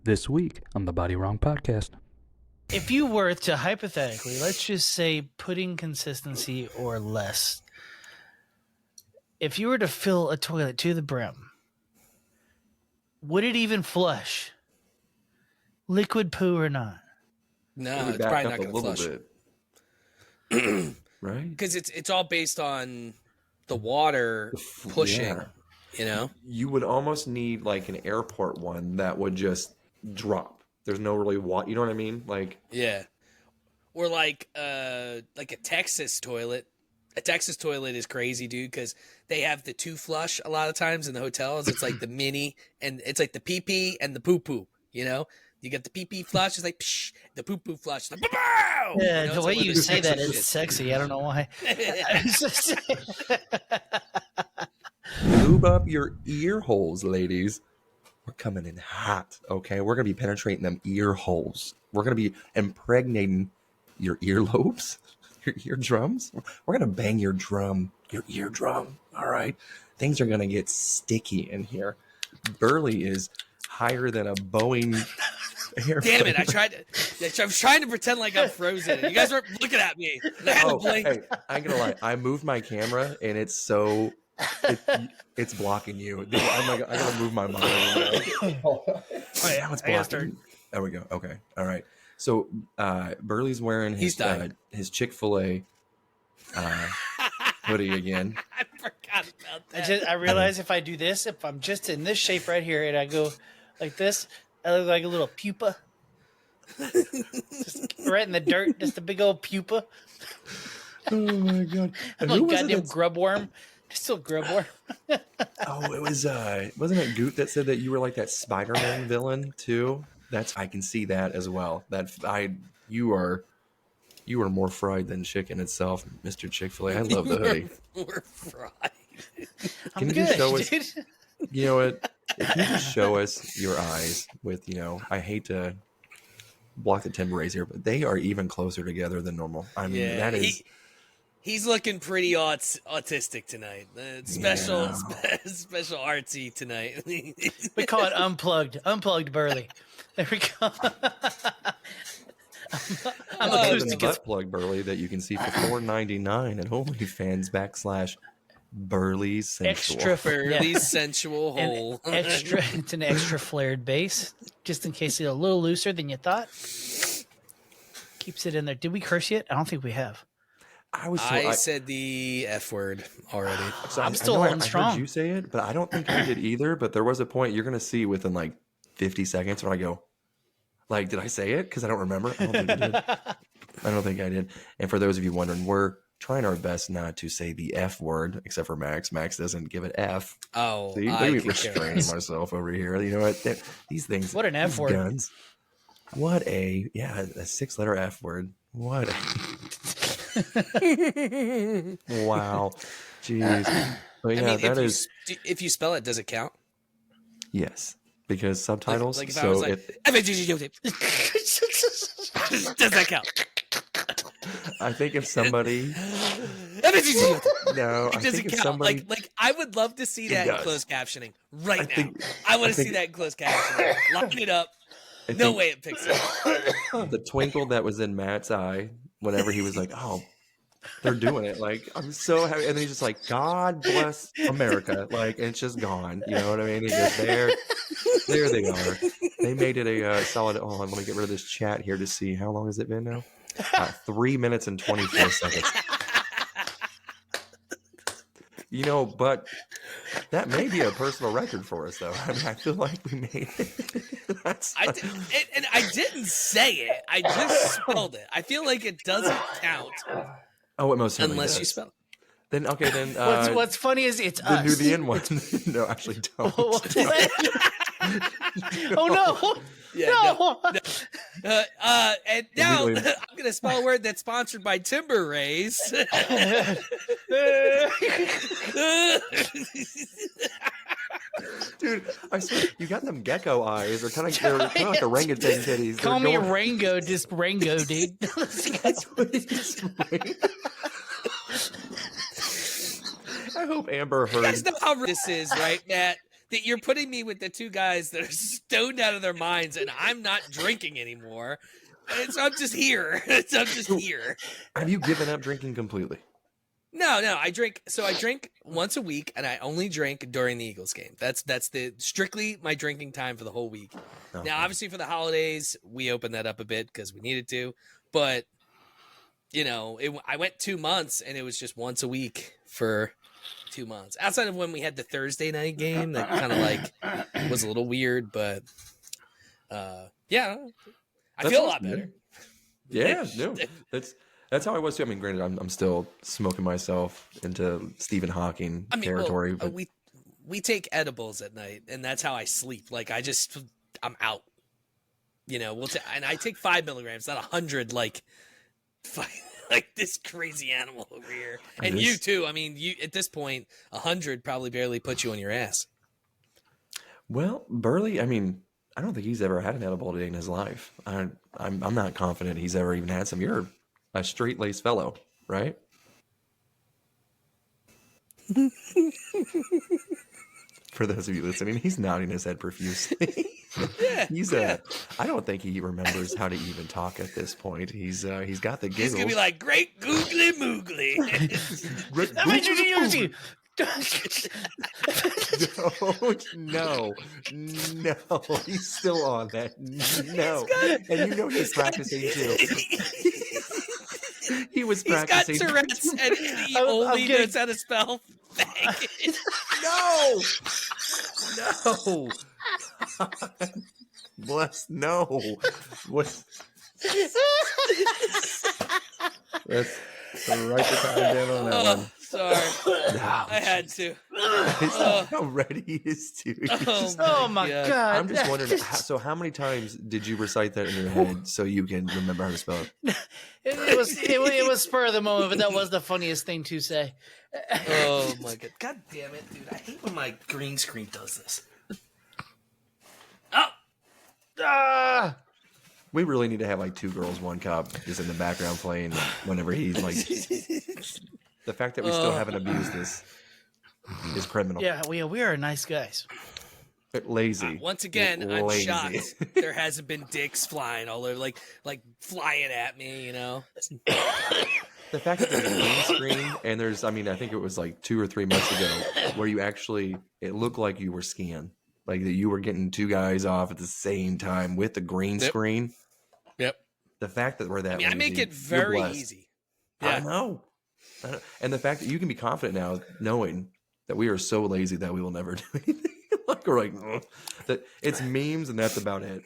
This week on the BodyWrong podcast. If you were to hypothetically, let's just say pudding consistency or less, if you were to fill a toilet to the brim, would it even flush? Liquid poo or not? No, it's probably not going to flush. Bit. Right? Because it's all based on the water pushing, you know? You would almost need like an airport one that would just drop. There's no really water. You know what I mean? Like, yeah. Or like a Texas toilet. A Texas toilet is crazy, dude, because they have the two flush a lot of times in the hotels. It's like the mini, and it's like the pee-pee and the poo-poo, you know? You get the pee-pee flush, it's like, psh, the poo-poo flush, like, bow! Yeah, you know, the way like you say that is sexy. I don't know why. lube up your ear holes, ladies. We're coming in hot, okay? We're going to be penetrating them ear holes. We're going to be impregnating your earlobes, your eardrums. We're going to bang your eardrum, all right? Things are going to get sticky in here. Burley is higher than a Boeing airplane. Damn it, I was trying to pretend like I'm frozen. You guys weren't looking at me. I had to blink. Hey, I ain't gonna lie. I moved my camera, and it's blocking you. I gotta move my monitor. Oh, now it's blocking. There we go. Okay. All right. So Burley's wearing his Chick-fil-A hoodie again. I forgot about that. I realize if I do this, if I'm just in this shape right here and I go like this, I look like a little pupa. Just right in the dirt, just a big old pupa. Oh my god! I'm like goddamn grub worm. Still grub worm. Oh, it was wasn't it Goot that said that you were like that Spider-Man villain too? I can see that as well. You are more fried than chicken itself, Mr. Chick-fil-A. I love the hoodie. We're fried. I'm good, dude. You know what? If you just show us your eyes with, I hate to block the timber rays here, but they are even closer together than normal. I mean, that is... He's looking pretty autistic tonight. Special artsy tonight. We call it unplugged Burley. There we go. I'm acoustic. Butt plug Burley that you can see for $4.99 at OnlyFans /Burley's Sensual. Burley's sensual hole. It's an extra flared base, just in case it's a little looser than you thought. Keeps it in there. Did we curse yet? I don't think we have. I said the F word already. So I'm still holding strong. I heard you say it, but I don't think I did either. But there was a point you're going to see within like 50 seconds when I go, like, did I say it? Because I don't remember. I don't think I did. I don't think I did. And for those of you wondering, we're trying our best not to say the F word, except for Max. Max doesn't give it F. Oh, see, I restraining myself over here. You know what? These things. What an F word. Guns. What a 6-letter F word. What a... Wow. Jeez. But yeah, I mean, if you spell it, does it count? Yes. Because subtitles. Like if I was like, does that count? I think if somebody no, it doesn't count. Somebody... Like I would love to see that in closed captioning right now. I want to see that in closed captioning. Line it up. No way it picks it up. The twinkle that was in Matt's eye whenever he was like, "Oh, they're doing it!" Like, I'm so happy, and then he's just like, "God bless America!" Like, and it's just gone. You know what I mean? It's just there they are. They made it a solid. Oh, let me get rid of this chat here to see how long has it been now. 3 minutes and 24 seconds. But that may be a personal record for us, though. I mean, I feel like we made it. I didn't say it. I just spelled it. I feel like it doesn't count. Oh, it most certainly unless does. You spell it. Then okay, then what's funny is it's us. Do the N one. No, actually don't. Oh no. Yeah, no. And now I'm going to spell a word that's sponsored by Timber Rays. Dude, I swear, you got them gecko eyes. They're kind of like orangutan titties. Call me Rango, just Rango, dude. I hope Amber heard. You guys know how this is, right, Matt? that you're putting me with the two guys that are stoned out of their minds, and I'm not drinking anymore. And so I'm just here. So I'm just here. Have you given up drinking completely? No, I drink. So I drink once a week, and I only drink during the Eagles game. That's the strictly my drinking time for the whole week. Okay. Now, obviously, for the holidays, we opened that up a bit because we needed to. But I went 2 months, and it was just once a week for 2 months. Outside of when we had the Thursday night game, that kind of like was a little weird, but yeah, I feel a lot better. Yeah, no, that's how I was too. I mean, granted, I'm still smoking myself into Stephen Hawking territory. Well, but we take edibles at night, and that's how I sleep. Like I'm out. And I take 5 milligrams, not 100. Like this crazy animal over here, and you too. I mean, you at this point, 100 probably barely puts you on your ass. Well, Burley, I mean, I don't think he's ever had an edible day in his life. I'm not confident he's ever even had some. You're a straight-laced fellow, right? For those of you listening, he's nodding his head profusely. I don't think he remembers how to even talk at this point. He's got the giggles. He's gonna be like, great googly moogly. No, he's still on that. No, and he's practicing too. He was practicing. He's got Tourette's, and he only knows how to spell faggot. No. Bless, no. What? Let's write the time down on that one. Sorry. No, I had to. How ready he is to. Oh my God. I'm just wondering, so how many times did you recite that in your head so you can remember how to spell it? It was spur of the moment, but that was the funniest thing to say. Oh my God. God damn it, dude. I hate when my green screen does this. We really need to have like 2 girls, 1 cup just in the background playing whenever he's like. The fact that we still haven't abused this is criminal. Yeah, we are nice guys. Lazy. Once again, I'm shocked there hasn't been dicks flying all over, like flying at me, The fact that there's a green screen and there's, I think it was like 2 or 3 months ago where it looked like you were skiing. Like that you were getting 2 guys off at the same time with the green screen. Yep. The fact that we're that lazy, I make it very easy. Yeah. I know. And the fact that you can be confident now knowing that we are so lazy that we will never do anything. That it's memes and that's about it.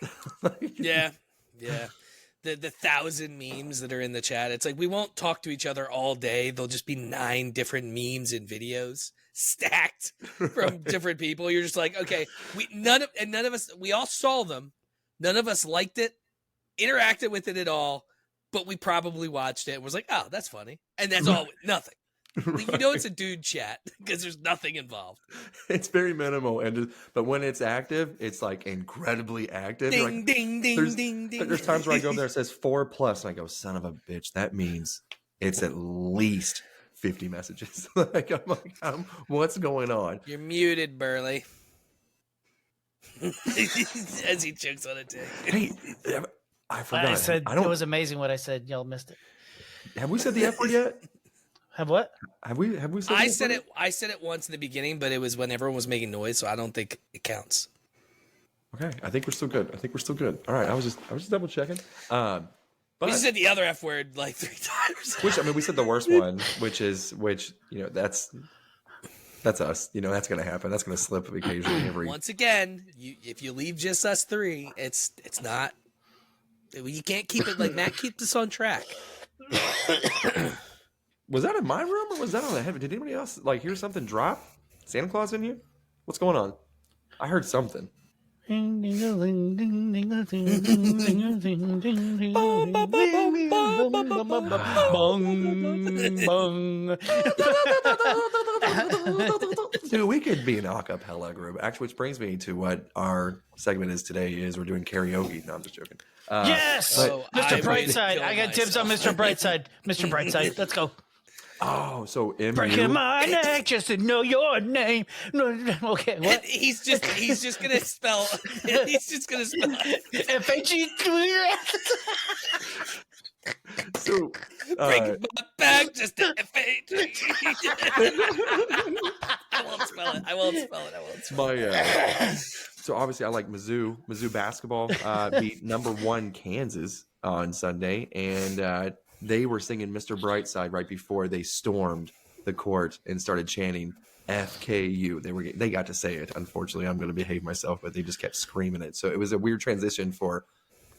Yeah. The 1,000 memes that are in the chat. It's like we won't talk to each other all day. There'll just be 9 different memes and videos stacked from different people. You're just like, okay, none of us, we all saw them. None of us liked it, interacted with it at all, but we probably watched it and was like, oh, that's funny. And that's all, nothing. Right. It's a dude chat because there's nothing involved. It's very minimal, but when it's active, it's like incredibly active. Ding, ding, ding, ding, ding. There's times where I go there, it says 4+, and I go, son of a bitch, that means it's at least 50 messages. What's going on? You're muted, Burley. As he chokes on a dick. Hey, I forgot. I said it was amazing what I said. Y'all missed it. Have we said the F word yet? Have what? Have we said I said it. I said it once in the beginning, but it was when everyone was making noise, so I don't think it counts. Okay, I think we're still good. All right, I was just double checking. But we said the other F word like 3 times. Which we said the worst one, which that's us. That's gonna happen. That's gonna slip occasionally. Once again, if you leave just us 3, it's not. You can't keep it like Matt keeps us on track. Was that in my room or was that on the heaven? Did anybody else hear something drop? Santa Claus in here? What's going on? I heard something. Dude, we could be an a cappella group. Actually, which brings me to what our segment is today. Is we're doing karaoke. No, I'm just joking. Yes, Mr. Brightside. I got tips on Mr. Brightside. Mr. Brightside, let's go. Oh, so MU. Breaking my neck just to know your name. Okay, what? He's just gonna spell. He's just gonna spell. FHE. So Breaking my back just to I won't spell it. I won't spell it. so obviously I like Mizzou. Mizzou basketball beat #1 Kansas on Sunday, and they were singing Mr. Brightside right before they stormed the court and started chanting FKU. They got to say it. Unfortunately, I'm going to behave myself, but they just kept screaming it. So it was a weird transition for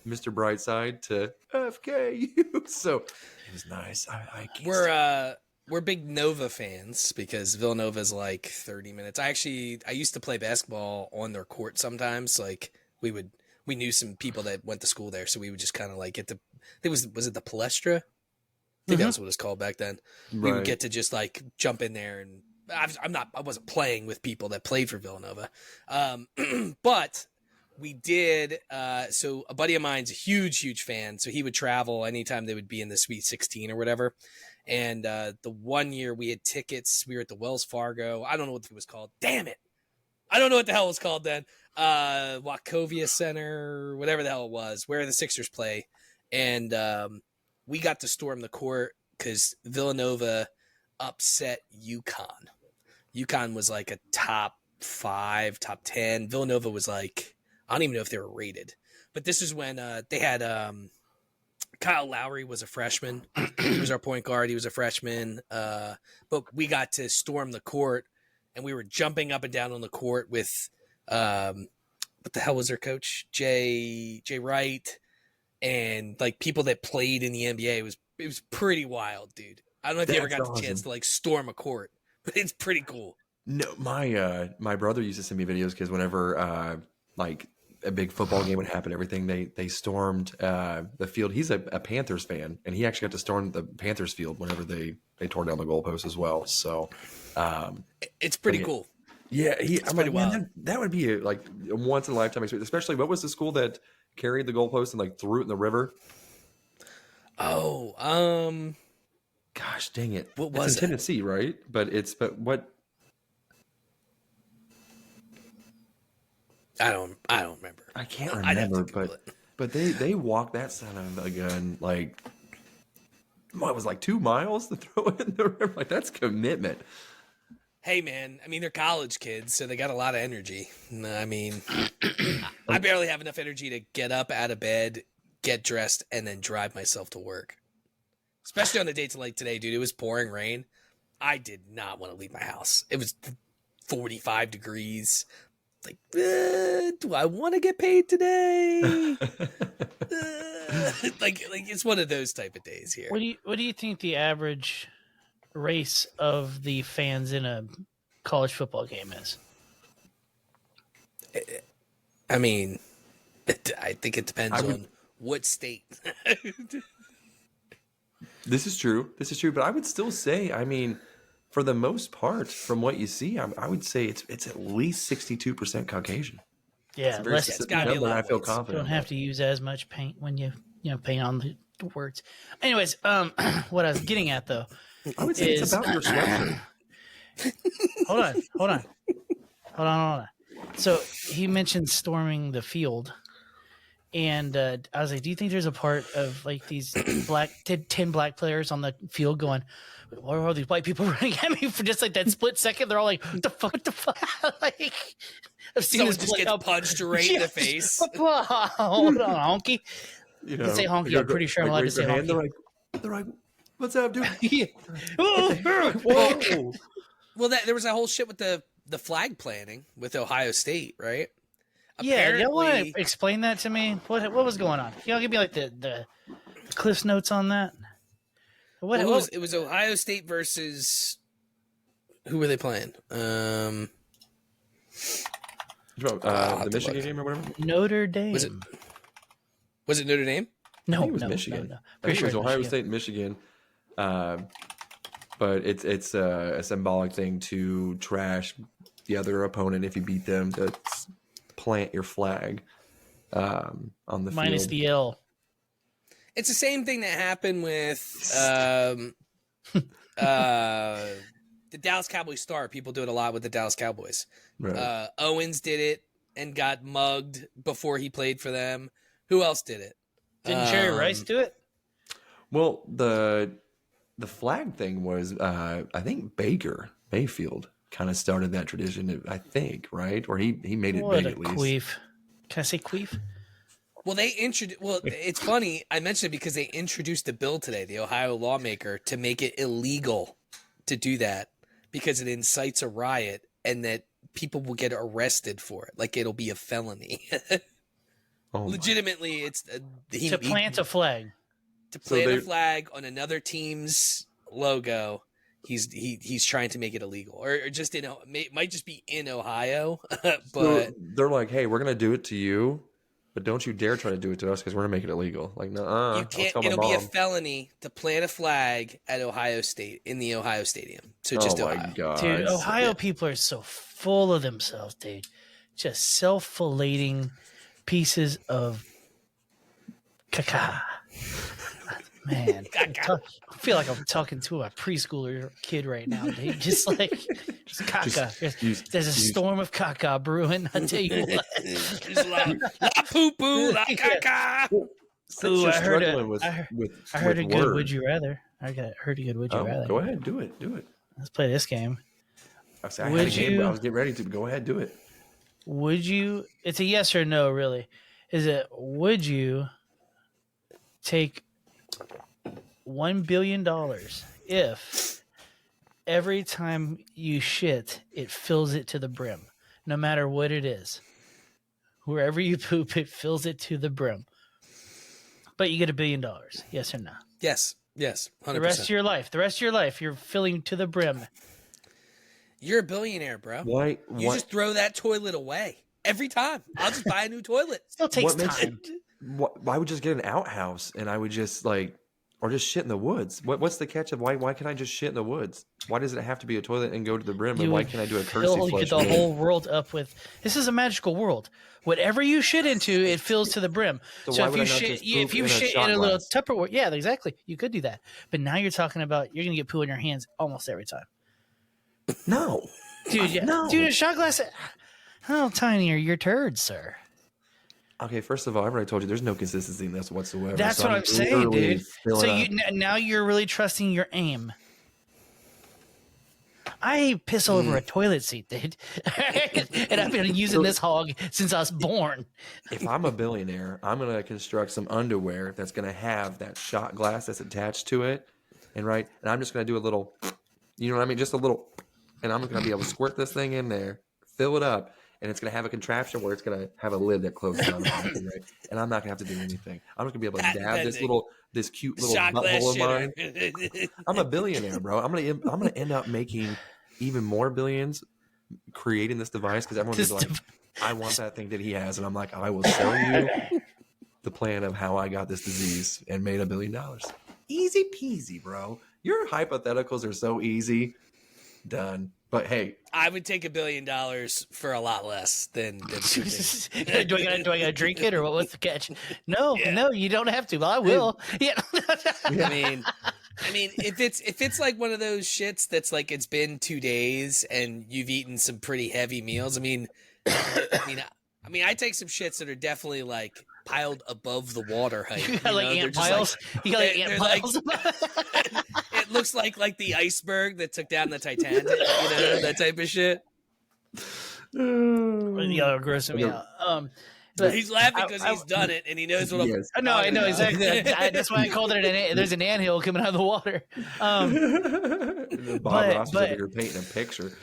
Mr. Brightside to FKU. So it was nice. I can't We're big Nova fans because Villanova's like 30 minutes. I used to play basketball on their court sometimes. Like we knew some people that went to school there, so we would just kind of like get to. Was it the Palestra? I think that was what it was called back then. Right. We would get to just like jump in there, and I wasn't playing with people that played for Villanova, but we did. So a buddy of mine's a huge fan, so he would travel anytime they would be in the Sweet 16 or whatever. And the one year we had tickets, we were at the Wells Fargo. I don't know what it was called. Damn it, I don't know what the hell it was called then. Wachovia Center, whatever the hell it was, where the Sixers play, and we got to storm the court because Villanova upset UConn. UConn was like a top 5, top 10. Villanova was like, I don't even know if they were rated. But this is when they had Kyle Lowry was a freshman. He was our point guard. He was a freshman. But we got to storm the court, and we were jumping up and down on the court with what the hell was their coach? Jay Wright. And like people that played in the NBA. It was pretty wild, dude. I don't know if you ever got the chance to like storm a court, but it's pretty cool. No, my brother used to send me videos because whenever like a big football game would happen, everything they stormed the field. He's a Panthers fan, and he actually got to storm the Panthers field whenever they tore down the goalpost as well. So it's pretty cool. Yeah, it's pretty wild. Man, that would be like a once in a lifetime experience. Especially, what was the school that carried the goalpost and like threw it in the river? Oh, gosh, dang it! What was it's in Tennessee, right? But what? I don't remember. I can't remember, but they walked that son of a gun like what was like 2 miles to throw it in the river. Like that's commitment. Hey man, I mean they're college kids, so they got a lot of energy. I mean, I barely have enough energy to get up out of bed, get dressed, and then drive myself to work. Especially on the dates like today, dude. It was pouring rain. I did not want to leave my house. It was 45 degrees. Like, do I want to get paid today? like it's one of those type of days here. What do you think the average race of the fans in a college football game is? I mean, I think it depends on what state. This is true, but I would still say, I mean, for the most part, from what you see, I would say it's at least 62% Caucasian. Yeah, it's gotta be a lot. I feel you confident. don't have to use as much paint when you paint on the words. Anyways, what I was getting at though, I would say it's about your sweatshirt. Hold on. So he mentioned storming the field, and I was like, do you think there's a part of like these 10 black players on the field going, why are all these white people running at me for just like that split second? They're all like, what the fuck? Like, I've seen Someone this just gets punched right in the face. Hold on, honky. You can say honky. I'm pretty sure I'm allowed to say honky. They're like, what's up, dude? Yeah. Whoa. Well, there was that whole shit with the flag planting with Ohio State, right? Yeah, y'all want to explain that to me? What was going on? Y'all give me like the Cliff's notes on that. It was Ohio State versus who were they playing? The Michigan game or whatever. Notre Dame. Was it Notre Dame? No, I think it was Michigan. No. I think it was Ohio State and Michigan. But it's a symbolic thing to trash the other opponent if you beat them, to plant your flag on the minus field. the L. It's the same thing that happened with The Dallas Cowboys star. People do it a lot with the Dallas Cowboys. Right. Owens did it and got mugged before he played for them. Who else did it? Didn't Jerry Rice do it? Well, the flag thing was, I think Mayfield kind of started that tradition. I think, right? Or he made it What big a at least. queef. Can I say queef? Well, it's funny. I mentioned it because they introduced a bill today, the Ohio lawmaker, to make it illegal to do that because it incites a riot and that people will get arrested for it. Like it'll be a felony. Oh my. Legitimately, it's To plant a flag. To plant a flag on another team's logo. He's trying to make it illegal, or just it might just be in Ohio, but So they're like, hey, we're gonna do it to you, but don't you dare try to do it to us because we're gonna make it illegal. Like, no, you can't. It'll be a felony to plant a flag at Ohio State in the Ohio Stadium. So just oh Ohio. my god, Dude, Ohio people are so full of themselves, dude. Just self-filleting pieces of caca. Man, I feel like I'm talking to a preschooler kid right now, dude. Just caca. There's a storm of caca brewing. I tell you what. There's la poo poo, la caca. Since you're struggling with I heard a good words. would you rather. I heard a good would you rather. Go ahead, do it. Let's play this game. I had a game, but I was getting ready to go ahead, do it. Would you? It's a yes or no, really. Is it? Would you take $1 billion if every time you shit, it fills it to the brim, no matter what it is? Wherever you poop, it fills it to the brim. But you get $1 billion. Yes or no? Yes, 100%. The rest of your life, you're filling to the brim. You're a billionaire, bro. Why? You just throw that toilet away every time. I'll just buy a new toilet. Still takes time. Why would just get an outhouse and I would just or just shit in the woods? What's the catch of why can't I just shit in the woods? Why does it have to be a toilet and go to the brim? And why can't I do a courtesy flush? The whole world up with this is a magical world. Whatever you shit into, it fills to the brim. So if you shit in a little Tupperware, yeah, exactly, you could do that. But now you're talking about you're gonna get poo in your hands almost every time. No, dude, yeah. No. Dude, a shot glass. How tiny are your turds, sir? Okay, first of all, I've already told you there's no consistency in this whatsoever. That's what I'm saying, dude. So now you're really trusting your aim. I piss all over a toilet seat, dude. And I've been using this hog since I was born. If I'm a billionaire, I'm going to construct some underwear that's going to have that shot glass that's attached to it. And I'm just going to do a little, you know what I mean? Just a little, and I'm going to be able to squirt this thing in there, fill it up, and it's going to have a contraption where it's going to have a lid that closes down. Right? And I'm not going to have to do anything. I'm just going to be able to dab this cute little butthole of mine. I'm a billionaire, bro. I'm going to end up making even more billions creating this device because everyone's like, I want that thing that he has. And I'm like, I will sell you the plan of how I got this disease and made $1 billion. Easy peasy, bro. Your hypotheticals are so easy. Done. But hey, I would take $1 billion for a lot less than do I gotta drink it or what's the catch? No, you don't have to. Well, I will. Yeah. I mean, if it's like one of those shits that's like it's been 2 days and you've eaten some pretty heavy meals. I take some shits that are definitely like piled above the water height. You got ant piles. You got ant piles. It looks like the iceberg that took down the Titanic. That type of shit. Y'all are grossing me out. But he's laughing because he's done it and he knows what I'm. I know exactly. That's why I called it there's an anthill coming out of the water. Bob Ross is over here painting a picture.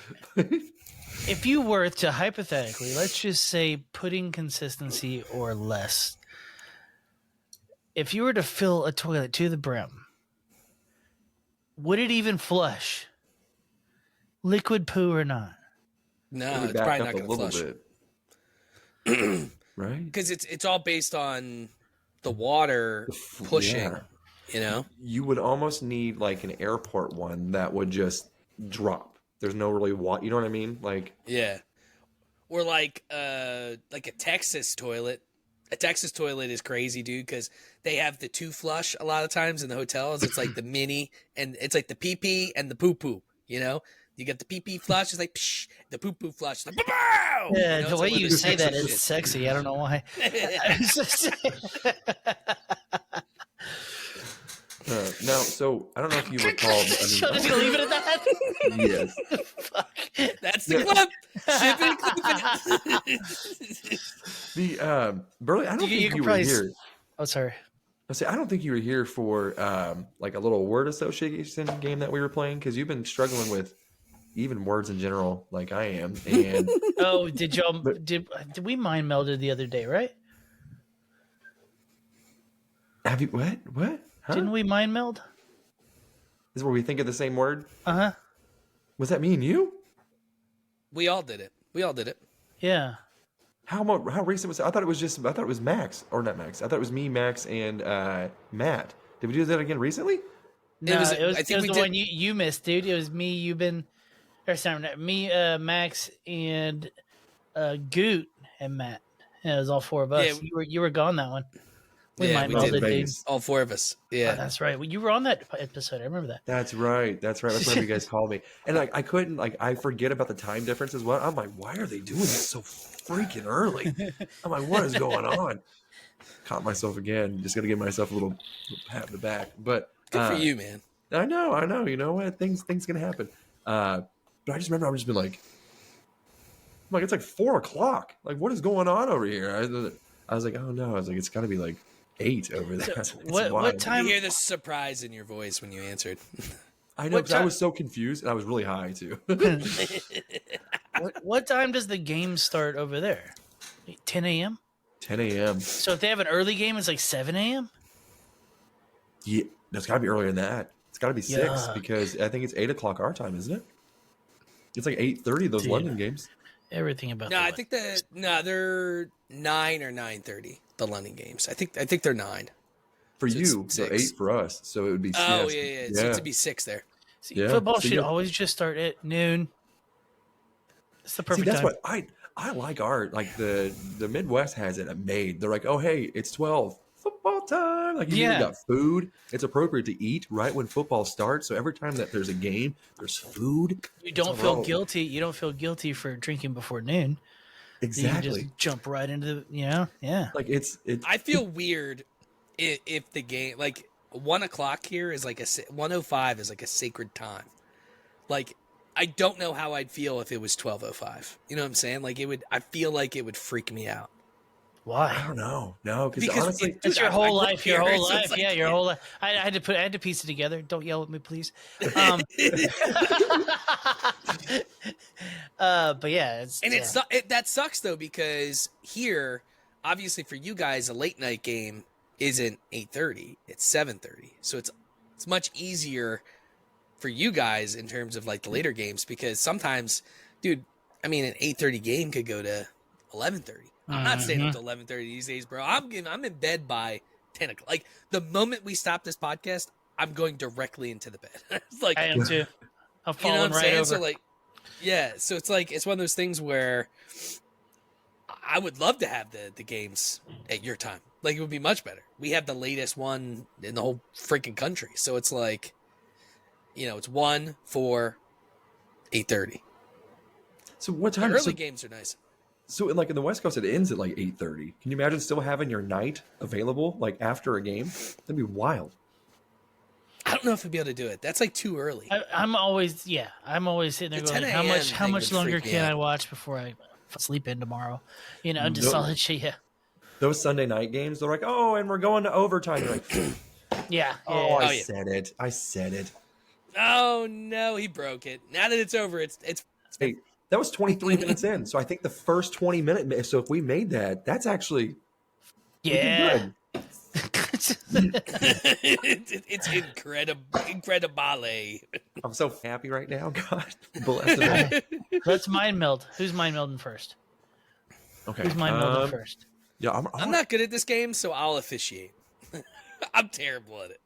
If you were to hypothetically, let's just say pudding consistency or less, if you were to fill a toilet to the brim, would it even flush? Liquid poo or not? No, it's probably not going to flush. Bit. Right? Because it's all based on the water pushing, You would almost need like an airport one that would just drop. There's no really water. You know what I mean? Like yeah, or like a Texas toilet. A Texas toilet is crazy, dude, because they have the two flush a lot of times in the hotels. It's like the mini, and it's like the pee pee and the poo poo. You know, you get the pee pee flush, it's like psh, the poo poo flush, like bow. Yeah, You know, the it's way like one you of those say that sexy is shits. sexy. I don't know why. Now, so I don't know if you recall. I Should mean, we leave it at that? yes. Fuck. That's the clip. Ship it, clip it. The Burley, I don't think can you were probably here. Oh, sorry. I say I don't think you were here for like a little word association game that we were playing because you've been struggling with even words in general, like I am. And Oh, did y'all But- did we mind melded the other day, right? have you what? What? Huh? Didn't we mind meld? This is where we think of the same word. Uh-huh. Was that me and you? We all did it. We all did it. Yeah. How recent was it? I thought it was Max or not Max. I thought it was me, Max, and Matt. Did we do that again recently? No, was- it was, I think it was we the did- one you missed, dude. It was me, Euban, or sorry, not me, Max, and Goot and Matt. Yeah, it was all four of us. Yeah, You were gone that one. We Yeah, mind we That was did. melded, dude. Vegas. All four of us. Oh, Yeah. that's right. Well, you were on that episode. I remember that. That's right. That's whenever you guys called me. And like I couldn't I forget about the time difference as well. I'm like, why are they doing this so freaking early? I'm like, what is going on? Caught myself again. Just gotta give myself a little pat in the back. But Good for you, man. I know. You know what? Things can happen. But I just remember I've just been like, it's like 4:00. Like, what is going on over here? I was like, oh no. I was like, it's gotta be like 8 over there. It's what wild. time- You hear the surprise in your voice when you answered. I know, what 'cause I time- was so confused and I was really high too. What time does the game start over there? 10 a.m.? 10 a.m. So if they have an early game, it's like 7 a.m.? Yeah, that's got to be earlier than that. It's got to be 6 Yuck. because I think it's 8:00 our time, isn't it? It's like 8:30 those Dude. London games. Everything about No, that. I think they're 9 or 9:30. The London games. I think they're 9. For So it's you, so 6. 8 for us. So it would be Oh yes. yeah. So it'd be 6 there. See, Yeah. football So should you- always just start at noon. It's the See, perfect that's time. what I like the Midwest has it made. They're like, oh hey, it's 12 football time. Like you Yeah. got food. It's appropriate to eat right when football starts. So every time that there's a game, there's food. You don't It's a feel roll. guilty. You don't feel guilty for drinking before noon. You can Exactly. just jump right into the, yeah. Like it's I feel weird if the game like 1 o'clock here is like 1:05 is like a sacred time. Like I don't know how I'd feel if it was 12:05. You know what I'm saying? Like I feel like it would freak me out. I Why? don't know. No, because Because honestly, It's your I whole grew up life. Your here, whole so life. it's like- Yeah, your whole life. I had to piece it together. Don't yell at me, please. But yeah, it's And that sucks though because here, obviously for you guys, a late night game isn't 8:30; it's 7:30. So it's much easier for you guys in terms of like the later games because sometimes, dude, I mean, an 8:30 game could go to 11:30. I'm not staying up to 11:30 these days, bro. I'm in bed by 10 o'clock. Like the moment we stop this podcast, I'm going directly into the bed. It's like I am too. I'm you know falling what I'm right saying? over. So like, yeah. So it's like it's one of those things where I would love to have the games at your time. Like it would be much better. We have the latest one in the whole freaking country. So it's like, it's 1, 4, 8:30. so what The time? early So, games are nice. so like in the West Coast, it ends at like 8:30. Can you imagine still having your night available like after a game? That'd be wild. I don't know if I'd be able to do it. That's like too early. I'm always sitting there The going, 10 how a.m. much thing would longer freak me can I out. watch before I sleep in tomorrow? Just No. solid shit. Yeah, Those Sunday night games, they're like, oh, and we're going to overtime. You're like, yeah. oh, I yeah. said it. I said it. Oh no, he broke it. Now that it's over, it's Hey, that was 23 minutes in. So I think the first 20 minutes. So if we made that, that's actually we did Yeah. good. it's incredible. I'm so happy right now. God bless him. Let's mind meld. Who's mind melding first? Okay. Who's mind melding first? Yeah, I'm not good at this game, so I'll officiate. I'm terrible at it.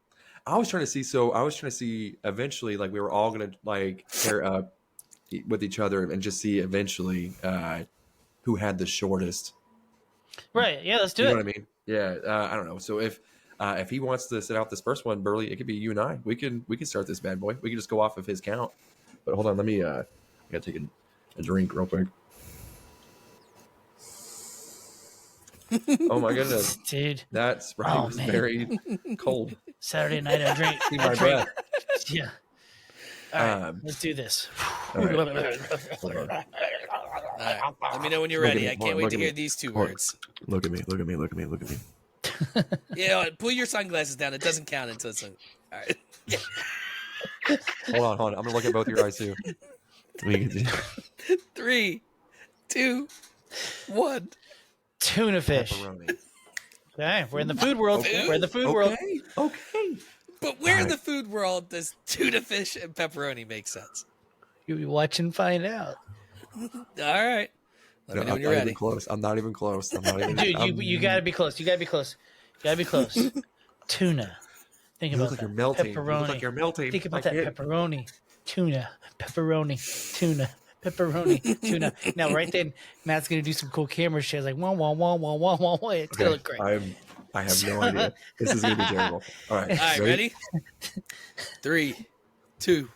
I was trying to see. So I was trying to see eventually, like we were all gonna like pair up with each other and just see eventually who had the shortest Right. Yeah, let's do You it. know what I mean? Yeah. I don't know. So if he wants to sit out this first one, Burley, it could be you and I. We can start this bad boy. We can just go off of his count. But hold on, let me. I gotta take a drink real quick. Oh my goodness, Dude. that Sprite was man. very cold. Saturday night, I drink. See my breath. Yeah. All right, let's do this. All right. Hold on. All right. Let me know when you're Look at ready. me. I Hold can't on, wait look to at hear me. these two Hold on. words. Look at me. Look at me. Look at me. Look at me. Yeah, pull your sunglasses down. It doesn't count until it's. All right. Hold on. I'm gonna look at both your eyes too. We can do 3, 2, 1. Tuna fish. pepperoni. Okay, we're in the food world. Okay. We're in the food world. Okay. But where in All the right. food world does tuna fish and pepperoni make sense? You watch and find out. All right. Let me know I'm when you're not ready. even close. I'm not even close. I'm not even. Dude, you gotta be close. You gotta be close. You gotta be close. Tuna. Think You about look like that. you're melting. You Pepperoni. look like you're melting. Think about I that can't- pepperoni. Tuna. Pepperoni. Tuna. Pepperoni. Tuna. Now, right then, Matt's gonna do some cool camera shit. Like, wah, wah, wah, wah, wah, wah, wah. It's gonna look great. I have no idea. This is gonna be terrible. All right. All right, ready? 3, 2,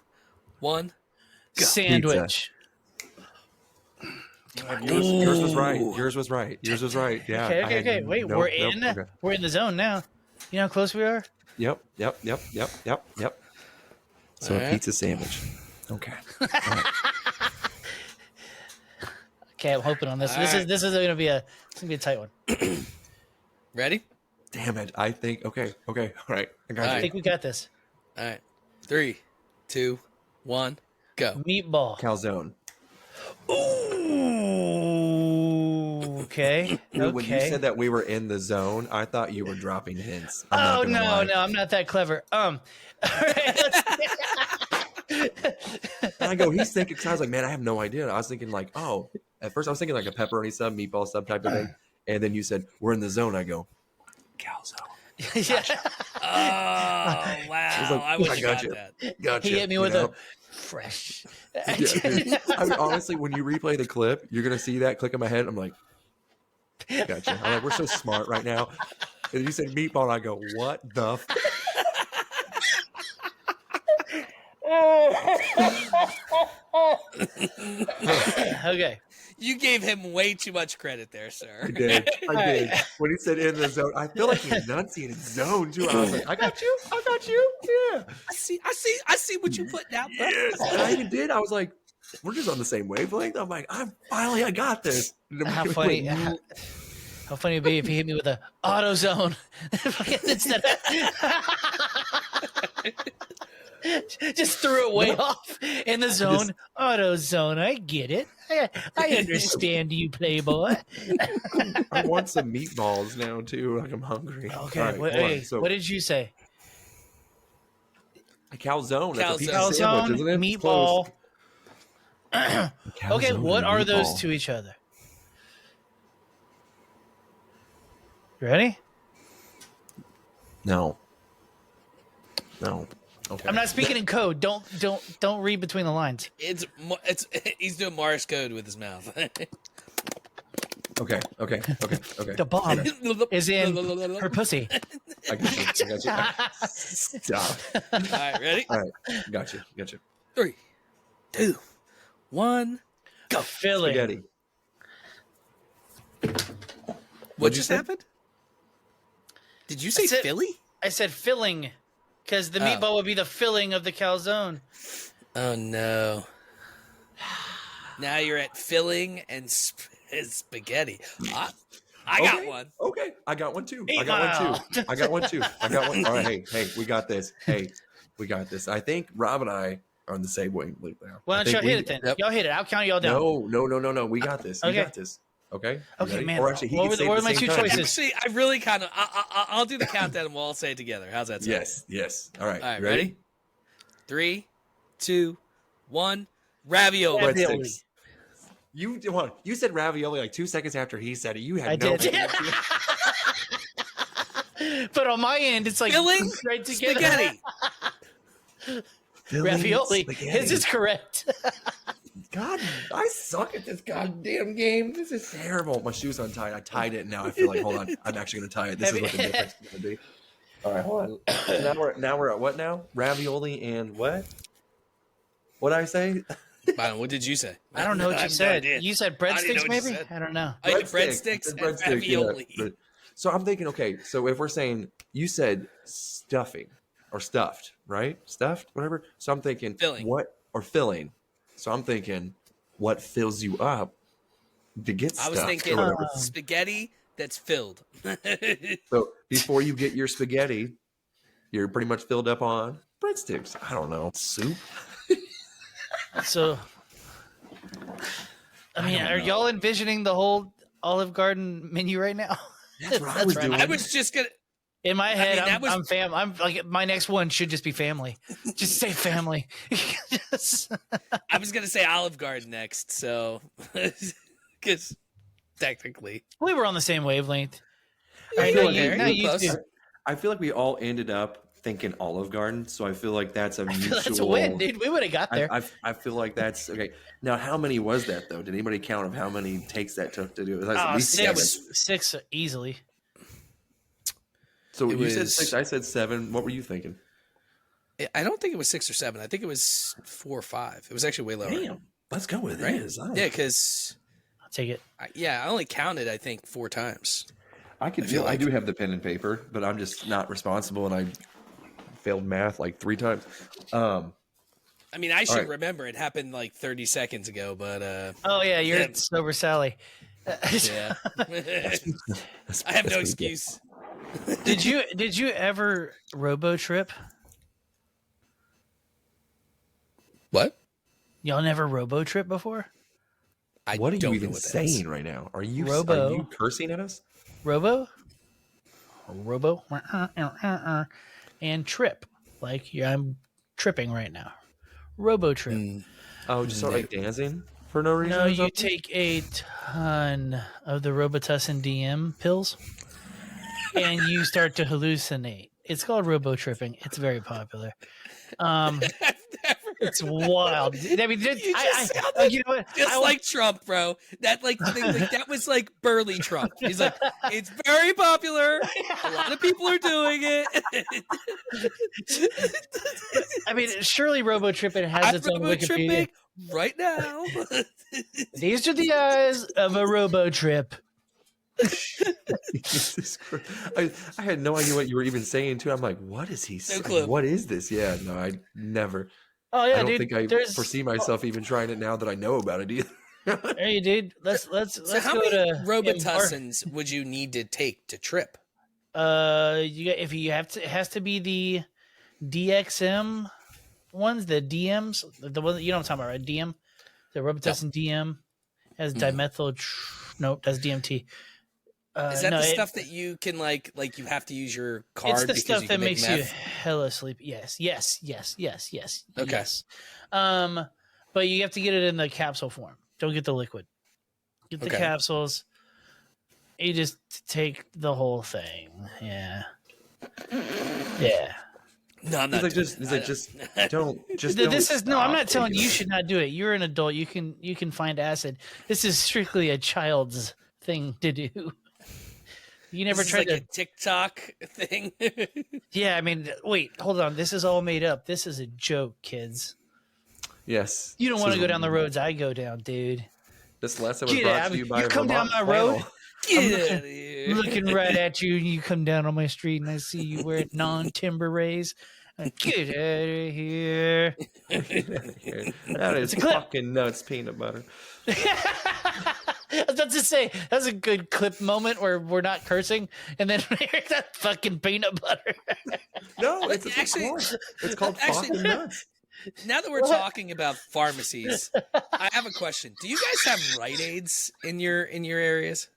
1. Sandwich. Yours was right. Yours was right. Yours was right. Yeah. I had Okay. Wait, no- we're nope, in. okay. We're in the zone now. You know how close we are? Yep. So All a right. pizza sandwich. Okay. Okay, I'm hoping on this. All right. This is gonna be a tight one. Ready? Damn it. I think. Okay. All right. I got All I you. think we got this. All right. 3, 2, 1, go. Meatball. Calzone. Ooh. Okay. Dude, when you Okay. said that we were in the zone, I thought you were dropping hints. I'm Oh not gonna no, lie. no, I'm not that clever. All right, And I go, he's thinking, cause I was like, man, I have no idea. I was thinking like, oh, at first I was thinking like a pepperoni sub, meatball sub type of thing. And then you said, we're in the zone. I go, calzone. yeah. Oh, wow. I wish I you got got you. that. Gotcha. He hit me you with know? a fresh. Yeah, dude. I mean, honestly, when you replay the clip, you're gonna see that click in my head. I'm like, gotcha. I'm like, we're so smart right now. And you said meatball, and I go, what the? Okay. You gave him way too much credit there, I sir. did. When he said in the zone, I feel like he enunciated zone too. I was like, I got you. Yeah. I see what you put down. bro. Yes. And I even did. I was like, we're just on the same wavelength. I'm like, I got this. And then How we funny? went, How funny it'd be if he hit me with a AutoZone instead of just threw it way off in the zone. AutoZone, I get it. I understand you, Playboy. I want some meatballs now too. Like I'm hungry. Okay, All right, wait, hold on. wait, So what did you say? a calzone. That's a pizza Calzone, sandwich, isn't it? It's close. meatball. A Okay, calzone what and are those meatball. to each other? You ready? No. Okay. I'm not speaking in code. Don't read between the lines. It's he's doing Morse code with his mouth. Okay. The bomb is in her pussy. I got you. Stop. All right, ready? All right. Got you. 3, 2, 1, go. Filling. Spaghetti. What What'd you just say? happened? Did you say I said- Philly? I said filling, because the meatball would be the filling of the calzone. Oh no. Now you're at filling and spaghetti. I got one. Okay. I got one too. All right. Hey, we got this. I think Rob and I are on the same wavelength now. Why I don't y'all think hit it then? Yep. Y'all hit it. I'll count y'all down. No. We got this. You Okay. got this. Okay. You Okay, ready? man. Or actually, he What can were say what it were my at the two same time. choices? Actually, I really kind of I'll do the countdown and we'll all say it together. How's that sound? Yes. All right. All right, You ready? 3, 2, 1. Ravioli. Ravioli. Breadsticks. You said ravioli like 2 seconds after he said it. You had I no did. idea. But on my end, it's like Filling right together. spaghetti. Filling Ravioli. spaghetti. This is correct. God, I suck at this goddamn game. This is terrible. My shoe's untied. I tied it, and now I feel like, hold on, I'm actually going to tie it. This is what the difference is going to be. All right, hold on. So now we're at what now? Ravioli and what? What did I say? Byron, what did you say? I don't know what you said. You said breadsticks, what you maybe? said. I don't know. Oh, yeah, breadsticks and ravioli. Yeah. So I'm thinking, okay, so if we're saying, you said stuffing or stuffed, right? Stuffed, whatever. So I'm thinking Filling. What or filling. So I'm thinking, what fills you up to get stuffed? I was thinking or whatever. spaghetti that's filled. So before you get your spaghetti, you're pretty much filled up on breadsticks. I don't know, soup. So, I mean, are y'all envisioning the whole Olive Garden menu right now? That's what I was doing. I was just gonna. In my head, mean, that was- I'm fam. I'm like, my next one should just be family. Just say family. I was gonna say Olive Garden next, so because technically We were on the same wavelength. Yeah, I you know were there. you. No, You were you close. too. I feel like we all ended up thinking Olive Garden, so I feel like that's a mutual. That's a win, dude. We would have got there. I feel like that's okay. Now, how many was that though? Did anybody count of how many takes that took to do it? It was at least seven. Six easily. So It you said was- 6, I said 7. What were you thinking? I don't think it was 6 or 7. I think it was 4 or 5. It was actually way lower. Damn, let's go with Right? it. Yeah, because I'll take it. I only counted I think 4 times. I could I feel feel. I like- do have the pen and paper, but I'm just not responsible, and I failed math like 3 times. I mean, I should right. remember it happened like 30 seconds ago, but Oh yeah, you're Yeah. sober Sally. yeah, I have no excuse. Did you ever robo trip? What? Y'all never robo trip before? I What are you don't know even what that saying is. right now? Are you Robo. Are you cursing at us? Robo, and trip. Like I'm tripping right now. Robo trip. Mm. Oh, just start like dancing for no reason. No, or you something? take a ton of the Robitussin DM pills, and you start to hallucinate. It's called robo tripping. It's very popular. I've never It's heard wild. I mean, You just sounded you know what? just like Trump, bro. That that was like burly Trump. He's like, it's very popular. A lot of people are doing it. I mean, surely robo tripping has I'm its own robo Wikipedia. tripping right now. These are the eyes of a robo trip. Jesus Christ. I had no idea what you were even saying too. I'm like, what is he saying? clue. What is this? Yeah, no, I never. Oh yeah, I don't dude. think I there's foresee myself even trying it now that I know about it either. Hey, dude. Let's So how go many to Robitussin would you need to take to trip? You got, if you have to, it has to be the DXM ones, the DMs, the one that you know what I'm talking about, right? DM, the Robitussin DM has dimethyl. Nope, that's DMT. Is that no, the it- stuff that you can like you have to use your card It's the because stuff you that can make makes you meth? hella sleepy. Yes. Okay. Yes. But you have to get it in the capsule form. Don't get the liquid. Get the Okay. capsules. You just take the whole thing. Yeah. Yeah. No, I'm not. He's like, just don't. Just This don't is no. I'm stop not telling taking you it. should not do it. You're an adult. You can find acid. This is strictly a child's thing to do. You never This is tried like to. a TikTok thing. Yeah, I mean, wait, hold on. This is all made up. This is a joke, kids. Yes. You don't This want is to go down the roads I go down, dude. This lesson was Get brought out. to you by You come down Vermont my road. Flannel. Get out of here. I'm looking right at you, and you come down on my street, and I see you wearing non-timber rays. Get out of here. That is It's a clip. fucking nuts, peanut butter. I was about to say, that's a good clip moment where we're not cursing, and then here's that fucking peanut butter. No, it's Actually- it's called actually- fucking nuts. Now that we're talking about pharmacies, I have a question. Do you guys have Rite Aids in your areas?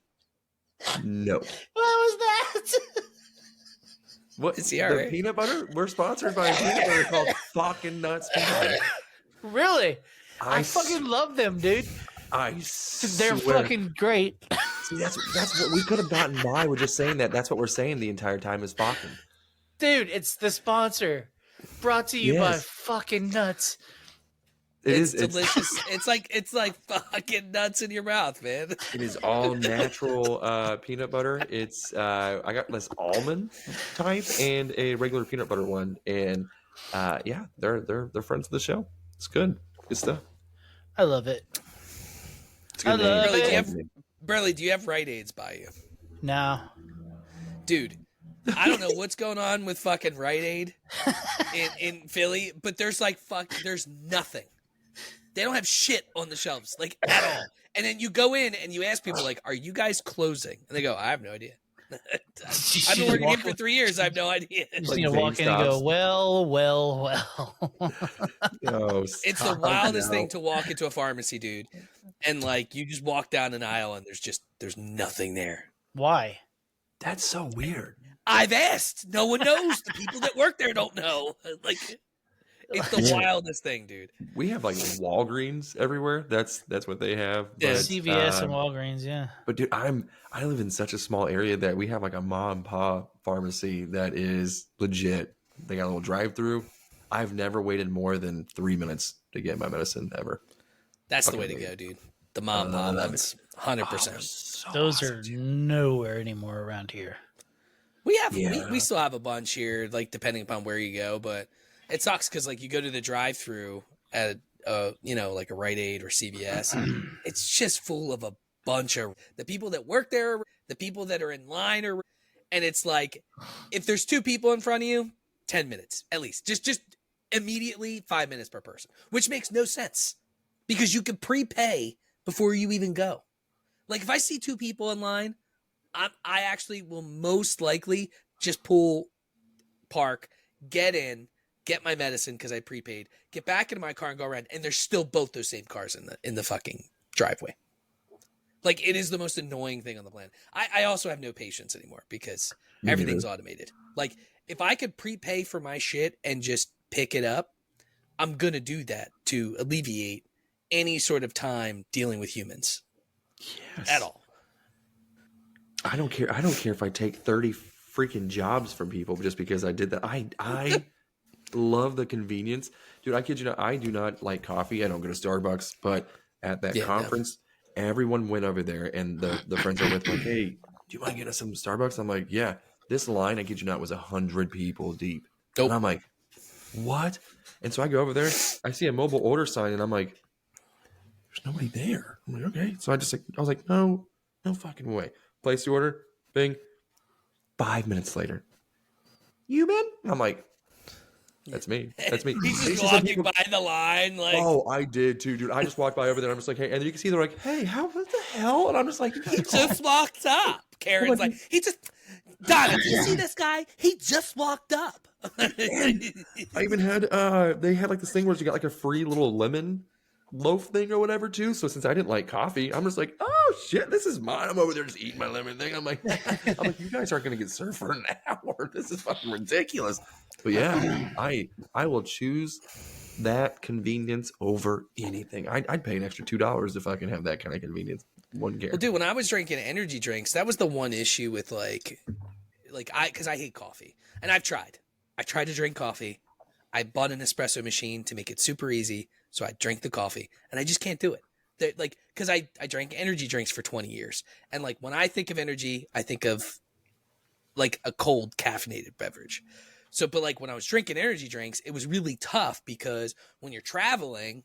No. What was that? What Is he the alright? peanut butter? We're sponsored by a peanut butter called fucking nuts peanut butter. Really? I fucking love them, dude. I They're swear. fucking great. See, that's what we could have gotten by with just saying that. That's what we're saying the entire time is fucking. Dude, it's the sponsor. Brought to you by Yes. fucking nuts. It's delicious. It's like fucking nuts in your mouth, man. It is all natural peanut butter. It's I got this almond type and a regular peanut butter one, and yeah, they're friends of the show. It's good stuff. I love it. It's a good I love name. Burley, do you have Rite Aids by you? No. Dude, I don't know what's going on with fucking Rite Aid in Philly, but there's there's nothing. They don't have shit on the shelves, like, at all. And then you go in and you ask people, like, are you guys closing? And they go, I have no idea. I've been working here for 3 years. I have no idea. You just need to walk in and go, well. No, It's the wildest thing to walk into a pharmacy, dude. And, like, you just walk down an aisle and there's nothing there. Why? That's so weird. I've asked. No one knows. The people that work there don't know. Like, it's the wildest thing, dude. We have like Walgreens everywhere. That's what they have. Yeah. But, CVS and Walgreens, yeah. But dude, I live in such a small area that we have like a mom and pop pharmacy that is legit. They got a little drive-through. I've never waited more than 3 minutes to get my medicine ever. That's the way to go, dude. The mom pop ones, 100%. Those are nowhere anymore around here. We still have a bunch here, like depending upon where you go, but it sucks because like you go to the drive-through at like a Rite Aid or CVS, it's just full of a bunch of the people that work there, the people that are in line, and it's like if there's 2 people in front of you, 10 minutes at least, just immediately 5 minutes per person, which makes no sense because you can prepay before you even go. Like if I see 2 people in line, I actually will most likely just park, get in, get my medicine because I prepaid, get back into my car and go around, and there's still both those same cars in the fucking driveway. Like it is the most annoying thing on the planet. I also have no patience anymore because everything's automated. Like if I could prepay for my shit and just pick it up, I'm gonna do that to alleviate any sort of time dealing with humans. Yes. At all. I don't care. I don't care if I take 30 freaking jobs from people just because I did that. I love the convenience. Dude, I kid you not, I do not like coffee. I don't go to Starbucks, but at that conference, everyone went over there and the friends I with like, hey, do you mind getting us some Starbucks? I'm like, yeah. This line, I kid you not, was 100 people deep. Nope. And I'm like, what? And so I go over there, I see a mobile order sign and I'm like, there's nobody there. I'm like, okay. So I was like, no fucking way. Place the order, bing. 5 minutes later, you been? I'm like, that's me. That's me. He's just walking by the line, like. Oh, I did too, dude. I just walked by over there. And I'm just like, hey, and then you can see they're like, hey, what the hell? And I'm just like, he just walked up. Karen's like, Donna, did you see this guy? He just walked up. I even had, they had like this thing where you got like a free little lemon loaf thing or whatever too. So since I didn't like coffee, I'm just like, oh shit, this is mine. I'm over there just eating my lemon thing. I'm like, you guys aren't gonna get served for an hour. This is fucking ridiculous. But yeah, I will choose that convenience over anything. I'd pay an extra $2 if I can have that kind of convenience. Wouldn't care. Well, dude, when I was drinking energy drinks, that was the one issue with because I hate coffee, and I tried to drink coffee. I bought an espresso machine to make it super easy. So I drank the coffee and I just can't do it. Because I drank energy drinks for 20 years. And like when I think of energy, I think of like a cold caffeinated beverage. So, but like when I was drinking energy drinks, it was really tough because when you're traveling,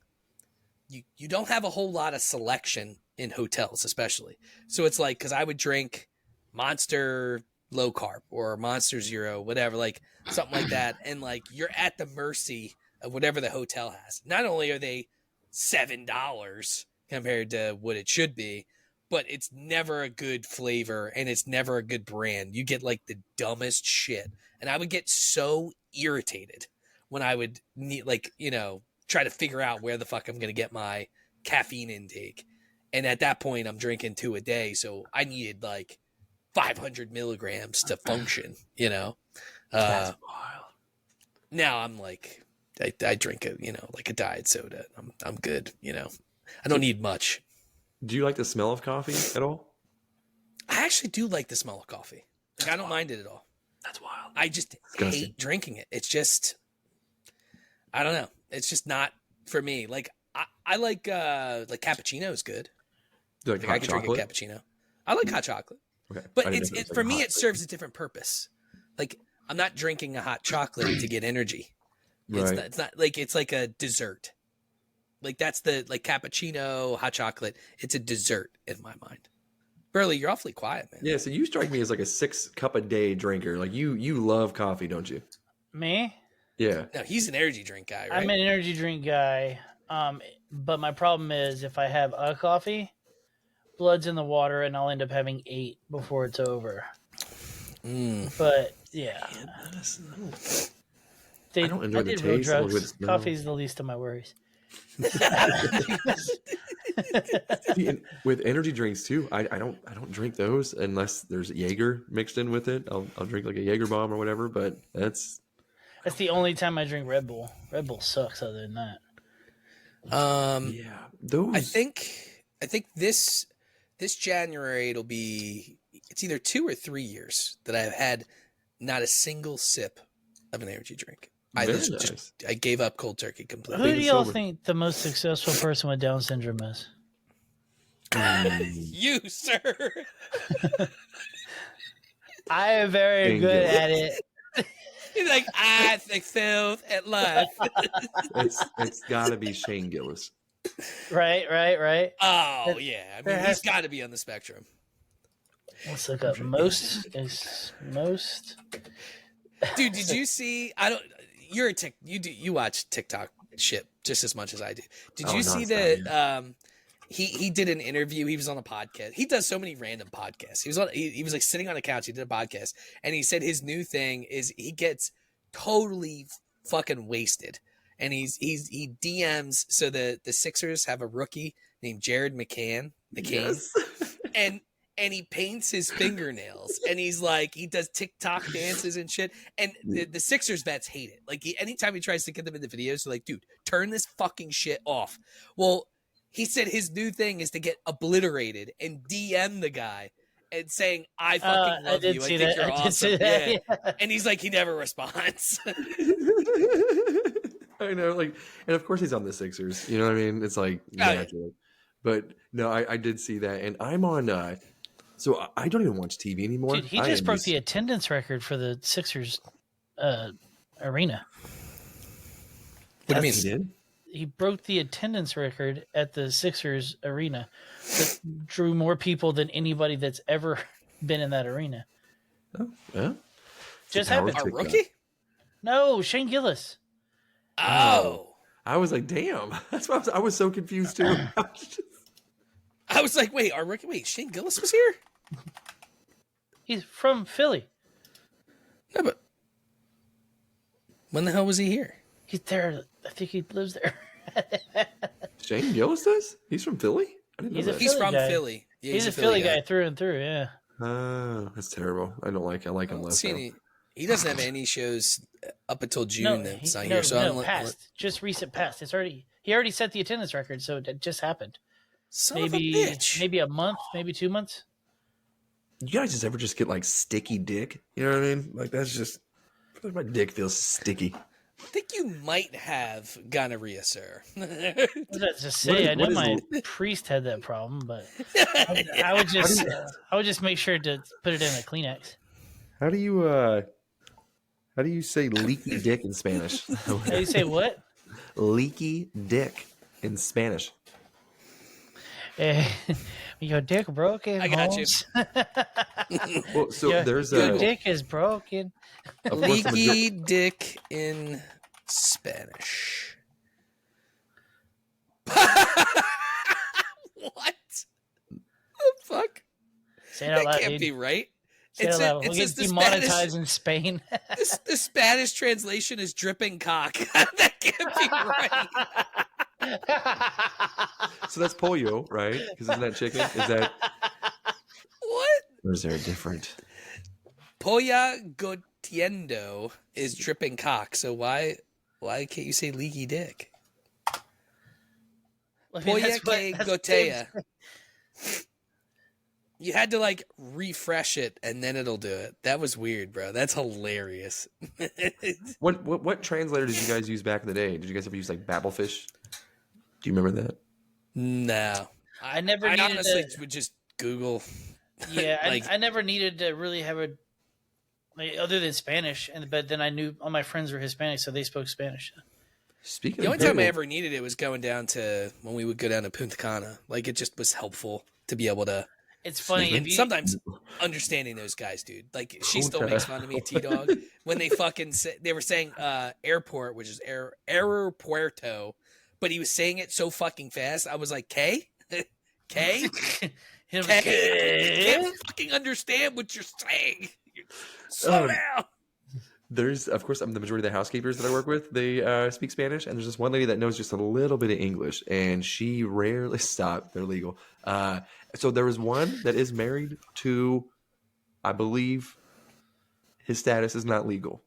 you don't have a whole lot of selection in hotels, especially. So it's like, because I would drink Monster low carb or Monster Zero, whatever, like something like that. And like you're at the mercy of whatever the hotel has. Not only are they $7 compared to what it should be, but it's never a good flavor and it's never a good brand. You get like the dumbest shit. And I would get so irritated when I would need try to figure out where the fuck I'm going to get my caffeine intake. And at that point I'm drinking 2 a day. So I needed like 500 milligrams to function, That's wild. Now I'm like, I drink like a diet soda. I'm good. I don't need much. Do you like the smell of coffee at all? I actually do like the smell of coffee. Like I don't mind it at all. That's wild. I just hate drinking it. It's just, I don't know. It's just not for me. Like I like cappuccino is good. Do you like Like hot I could chocolate? drink a cappuccino. I like hot chocolate, Okay. but I didn't know if it was for like me hot. it serves a different purpose. Like I'm not drinking a hot chocolate to get energy. Right. It's not like it's like a dessert. Like that's the like cappuccino, hot chocolate. It's a dessert in my mind. Burley, you're awfully quiet, man. Yeah, so you strike me as like a 6-cup-a-day drinker. Like you love coffee, don't you? Me? Yeah. No, he's an energy drink guy, right? I'm an energy drink guy. But my problem is if I have a coffee, blood's in the water, and I'll end up having 8 before it's over. But yeah, I don't enjoy the did real taste. I don't enjoy the drugs. smell. Coffee's the least of my worries. See, and with energy drinks too, I don't drink those unless there's Jaeger mixed in with it. I'll drink like a Jaeger bomb or whatever, but that's the only time I drink Red Bull. Red Bull sucks other than that. yeah. Those I think this January it's either 2 or 3 years that I've had not a single sip of an energy drink. Very nice. I gave up cold turkey Who completely. do y'all sober. think the most successful person with Down syndrome is? You, sir. I am very Bingo. good at it. He's like, I think filth at life. it's got to be Shane Gillis. Right. Oh yeah, I There mean has he's got to be on the spectrum. Let's look up most is most. Dude, did you see? You watch TikTok shit just as much as I do. Did you see nonstop, that? He did an interview. He was on a podcast. He does so many random podcasts. He was like sitting on a couch. He did a podcast, and he said his new thing is he gets totally fucking wasted, and he DMs. So the Sixers have a rookie named Jared McCann, Yes. and he paints his fingernails, and he's like, he does TikTok dances and shit. And the Sixers vets hate it. Like anytime he tries to get them in the videos, they're like, dude, turn this fucking shit off. Well, he said his new thing is to get obliterated and DM the guy and saying, I fucking love you. I think you're awesome. Yeah. And he's like, he never responds. I know, like, and of course he's on the Sixers. You know what I mean? It's like natural. But no, I did see that, and I'm on. So I don't even watch TV anymore. Dude, he just broke the attendance record for the Sixers arena. What do you mean? He did? He broke the attendance record at the Sixers arena. That drew more people than anybody that's ever been in that arena. Oh, yeah. Just Power happened. Our TikTok. rookie? No, Shane Gillis. Oh. I was like, damn. That's why I was so confused too. I was like, wait, our rookie? Wait, Shane Gillis was here? He's from Philly. No, but when the hell was he here? He's there. I think he lives there. Shane Gillis does? He's from Philly? I didn't know He's a that. He's Philly from guy. Philly. Yeah, he's a Philly guy through and through. Yeah. Oh, that's terrible. I don't like. I like him I don't less. see though. any, he doesn't have any shows up until June No, that's not no, here. So no, past. Just recent past. He already set the attendance record, so it just happened. son Maybe of a bitch. maybe a month, maybe 2 months. You guys just ever just get like sticky dick? You know what I mean? Like that's just I feel like my dick feels sticky. I think you might have gonorrhea, sir. What did I just say? I know what is my priest had that problem, but I would just make sure to put it in a Kleenex. How do you say leaky dick in Spanish? How do you say what? Leaky dick in Spanish. Your dick broken. I got you. Holmes. Well, so Your, there's your a dick is broken. of course, the Leaky dick in Spanish. What? The fuck? Say it out That loud, can't dude. be right. Say it out loud. We'll It's get just the Spanish. demonetized in Spain. The Spanish translation is dripping cock. That can't be right. So that's pollo, right? Because isn't that chicken? Is that What? or is there a different? Polla gotiendo is dripping cock. So why can't you say leaky dick? I mean, Polla that's what- que that's gotea. You had to like refresh it and then it'll do it. That was weird, bro. That's hilarious. What translator did you guys use back in the day? Did you guys ever use like Babelfish? Do you remember that? No. I never I needed honestly to. would just Google. Yeah, Like- I never needed to really have a other than Spanish, but then I knew all my friends were Hispanic, so they spoke Spanish. Speaking The of only time I Google, ever needed it was going down to when we would go down to Punta Cana. Like it just was helpful to be able to It's funny if you sometimes understanding those guys, dude. Like she still Punta. makes fun of me, T-Dog, when they fucking they were saying airport, which is aeropuerto, but he was saying it so fucking fast. I was like, K? K? Him- I can't fucking understand what you're saying. Slow down. there's, of course, the majority of the housekeepers that I work with, they speak Spanish, and there's this one lady that knows just a little bit of English, and she rarely stop. They're legal. So there was one that is married to, I believe, his status is not legal.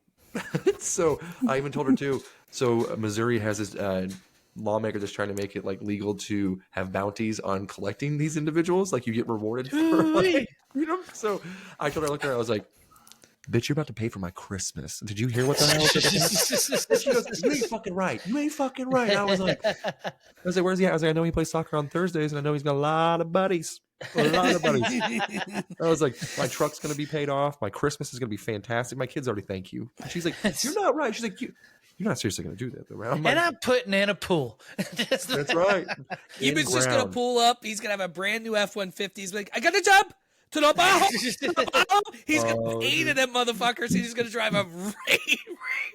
So I even told her too. So Missouri has this lawmaker that's trying to make it like legal to have bounties on collecting these individuals. Like you get rewarded for, like, you know. So I told her, I looked at her, I was like, "Bitch, you're about to pay for my Christmas. Did you hear what the hell?" And she goes, "You ain't fucking right. You ain't fucking right." And I was like, "Where's he at?" I was like, "I know he plays soccer on Thursdays, and I know he's got a lot of buddies." A lot of buddies. I was like, "My truck's gonna be paid off. My Christmas is gonna be fantastic. My kids already thank you." And she's like, "You're not right." She's like, "You're not seriously gonna do that, though, right?" I'm like, and I'm putting in a pool. "That's right." Eban's just gonna In-ground. pull up. He's gonna have a brand new F-150. He's like, I got a job to the bottom. He's got Oh, 8 of them motherfuckers. He's just gonna drive a right.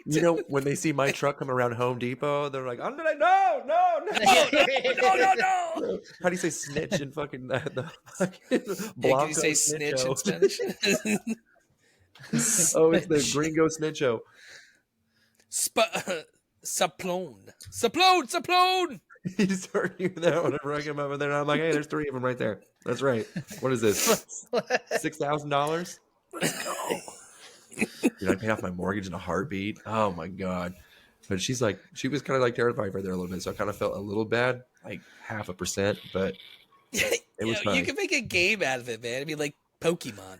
You know, when they see my truck come around Home Depot, they're like, "I'm like, no." No. How do you say snitch in fucking the fucking Yeah, can Blanco you say snitch in snitcho? Spanish? Oh, it's the gringo snitcho. Saplone. He just heard you there whenever I come over there, and I'm like, "Hey, there's 3 of them right there. That's right. What is this? $6,000? Let's go." Dude, I paid off my mortgage in a heartbeat. Oh my god! But she was kind of like terrified right there a little bit, so I kind of felt a little bad, like 0.5%, but it was fine. You can make a game out of it, man. I mean, like Pokemon.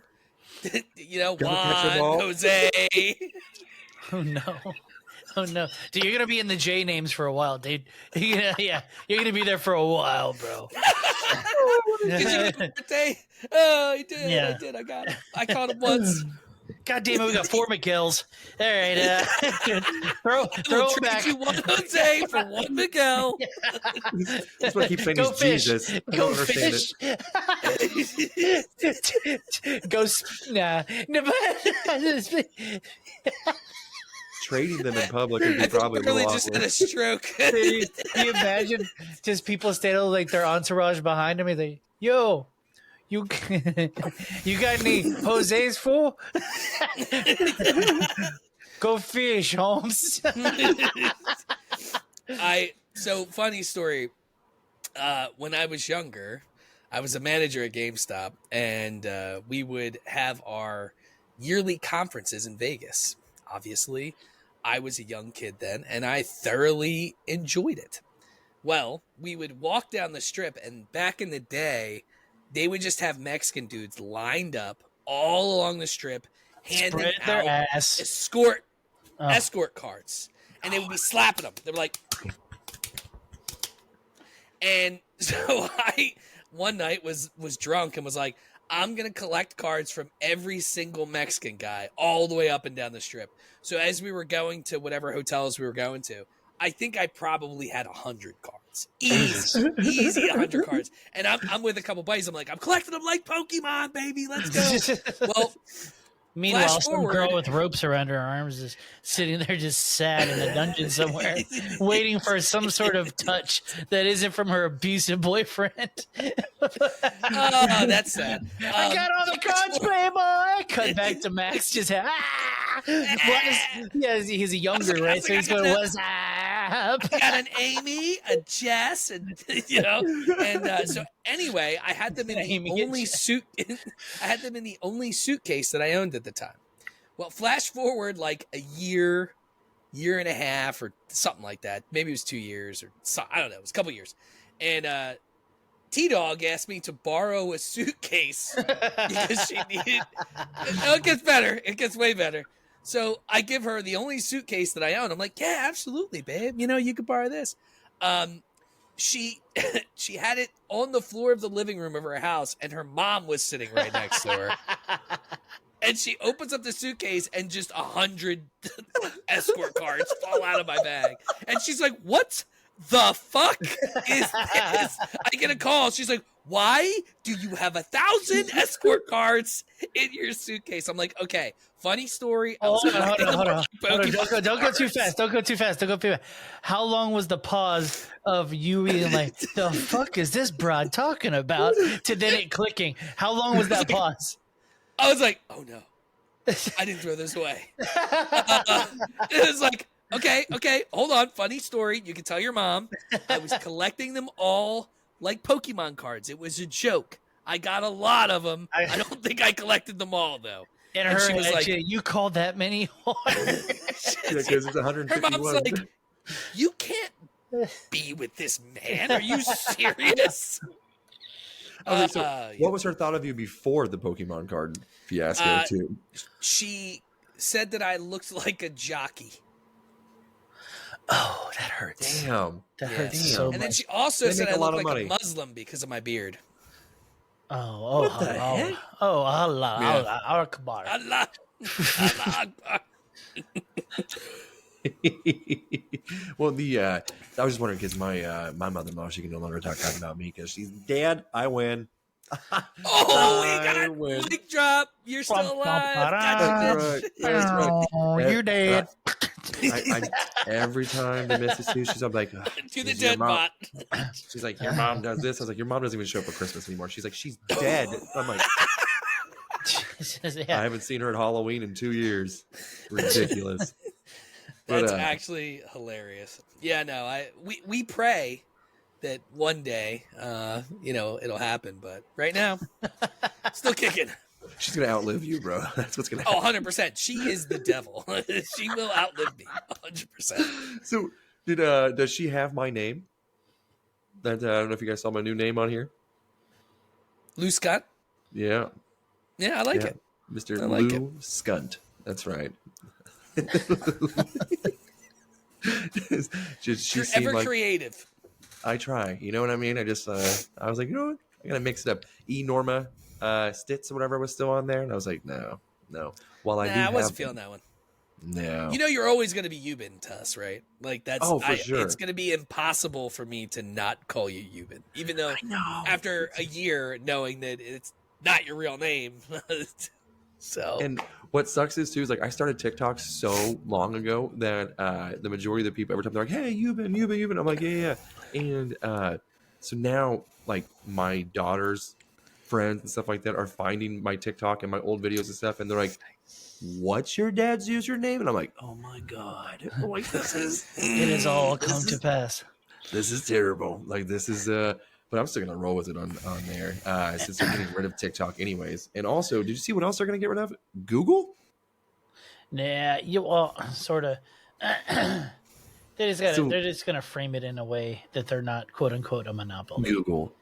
Gotta catch 'em Juan, all. Jose. Oh no. Oh no. Dude, you're gonna be in the J names for a while, dude. You're gonna be there for a while, bro. Did you get your birthday? Oh, I did. Yeah. I did. I got him. I caught him once. God damn it, we got 4 Miguels. All right, throw We'll it trade back. you one Jose for one Miguel. That's what I keep saying. Go He's fish. Jesus. I Go don't understand fish. Go. Nah. Trading them in public would I be think probably a really little just had awkward. a stroke. Can you imagine just people standing like their entourage behind him and they, yo, you got any Jose's fool? Go fish, Holmes. So funny story. When I was younger, I was a manager at GameStop, and we would have our yearly conferences in Vegas. Obviously, I was a young kid then, and I thoroughly enjoyed it. Well, we would walk down the strip, and back in the day, they would just have Mexican dudes lined up all along the strip, handing Spread their out ass. escort cards, and they would be slapping them. They were like, and so I one night was drunk and was like, I'm gonna collect cards from every single Mexican guy all the way up and down the strip. So as we were going to whatever hotels we were going to, I think I probably had 100 cards. Easy 100 cards. And I'm with a couple buddies. I'm like, I'm collecting them like Pokemon, baby. Let's go. Well, Meanwhile, flash some forward. girl with ropes around her arms is sitting there just sad in a dungeon somewhere, waiting for some sort of touch that isn't from her abusive boyfriend. Oh, that's sad. I got all the cards, playboy. Cut back to Max, just he's a younger, right? So he's going, "What's up?" I got an Amy, a Jess, and so anyway, I had them in Amy the and only suit. I had them in the only suitcase that I owned at the time. Well, flash forward like a year and a half, or something like that. Maybe it was 2 years, or I don't know. It was a couple years, and T-Dog asked me to borrow a suitcase because she needed. No, it gets better. It gets way better. So I give her the only suitcase that I own. I'm like, yeah, absolutely, babe. You know, you could borrow this. she had it on the floor of the living room of her house, and her mom was sitting right next to her. And she opens up the suitcase, and just 100 escort cards fall out of my bag. And she's like, "What the fuck is this?" I get a call. She's like, "Why do you have 1,000 escort cards in your suitcase?" I'm like, "Okay, funny story." Hold on. Don't go too fast. Don't go too fast. How long was the pause of you being like, "The fuck is this broad talking about?" to then it clicking? How long was that pause? I was like, "Oh no, I didn't throw this away." It was like, okay, hold on. Funny story. You can tell your mom. I was collecting them all like Pokemon cards. It was a joke. I got a lot of them. I don't think I collected them all, though. And she was like, "You called that many?" Because it's 151. Her mom's like, "You can't be with this man. Are you serious?" What was her thought of you before the Pokemon card fiasco, too? She said that I looked like a jockey. Oh, that hurts. Damn. That hurts Yes. so much. And then she also said make I a lot looked of like money. a Muslim because of my beard. What the heck? Allah Akbar. Allah Akbar. Well, I was just wondering because my mother-in-law, she can no longer talk about me because she's Dad. I win. Oh, we I got win. mic drop. You're still alive. That's right. That's right. Oh, you're dead. I every time the missus sees, she's like, To the "Is your dead mom-" bot. She's like, "Your mom does this." I was like, "Your mom doesn't even show up for Christmas anymore." She's like, "She's dead." I'm like, I haven't seen her at Halloween in 2 years. Ridiculous. That's actually hilarious. Yeah, no, we pray that one day, it'll happen. But right now, still kicking. She's gonna outlive you, bro. That's what's gonna Oh, happen. 100%. She is the devil. She will outlive me. 100%. So, does she have my name? That I don't know if you guys saw my new name on here. Lou Scott? Yeah, Yeah, I like it. Mr. I like Lou Skunt. That's right. She You're seemed ever like creative. I try. You know what I mean? I just I was like, you know what? I gotta mix it up. Norma Stitz or whatever was still on there, and I was like, no. While I wasn't feeling that one. No. You know, you're always going to be Euban to us, right? Like that's for sure. It's going to be impossible for me to not call you Euban, even though I know. after a year knowing that it's not your real name. So And what sucks is too is like I started TikTok so long ago that the majority of the people every time they're like, "Hey, Euban," I'm like, yeah. And so now like my daughter's friends and stuff like that are finding my TikTok and my old videos and stuff, and they're like, "What's your dad's username?" And I'm like, "Oh my god!" I'm like, this is It has all come to pass. This is terrible. Like this is but I'm still gonna roll with it on there since they're getting rid of TikTok anyways. And also, did you see what else they're gonna get rid of? Google. Nah, sort of. They're just gonna frame it in a way that they're not "quote unquote" a monopoly. Google.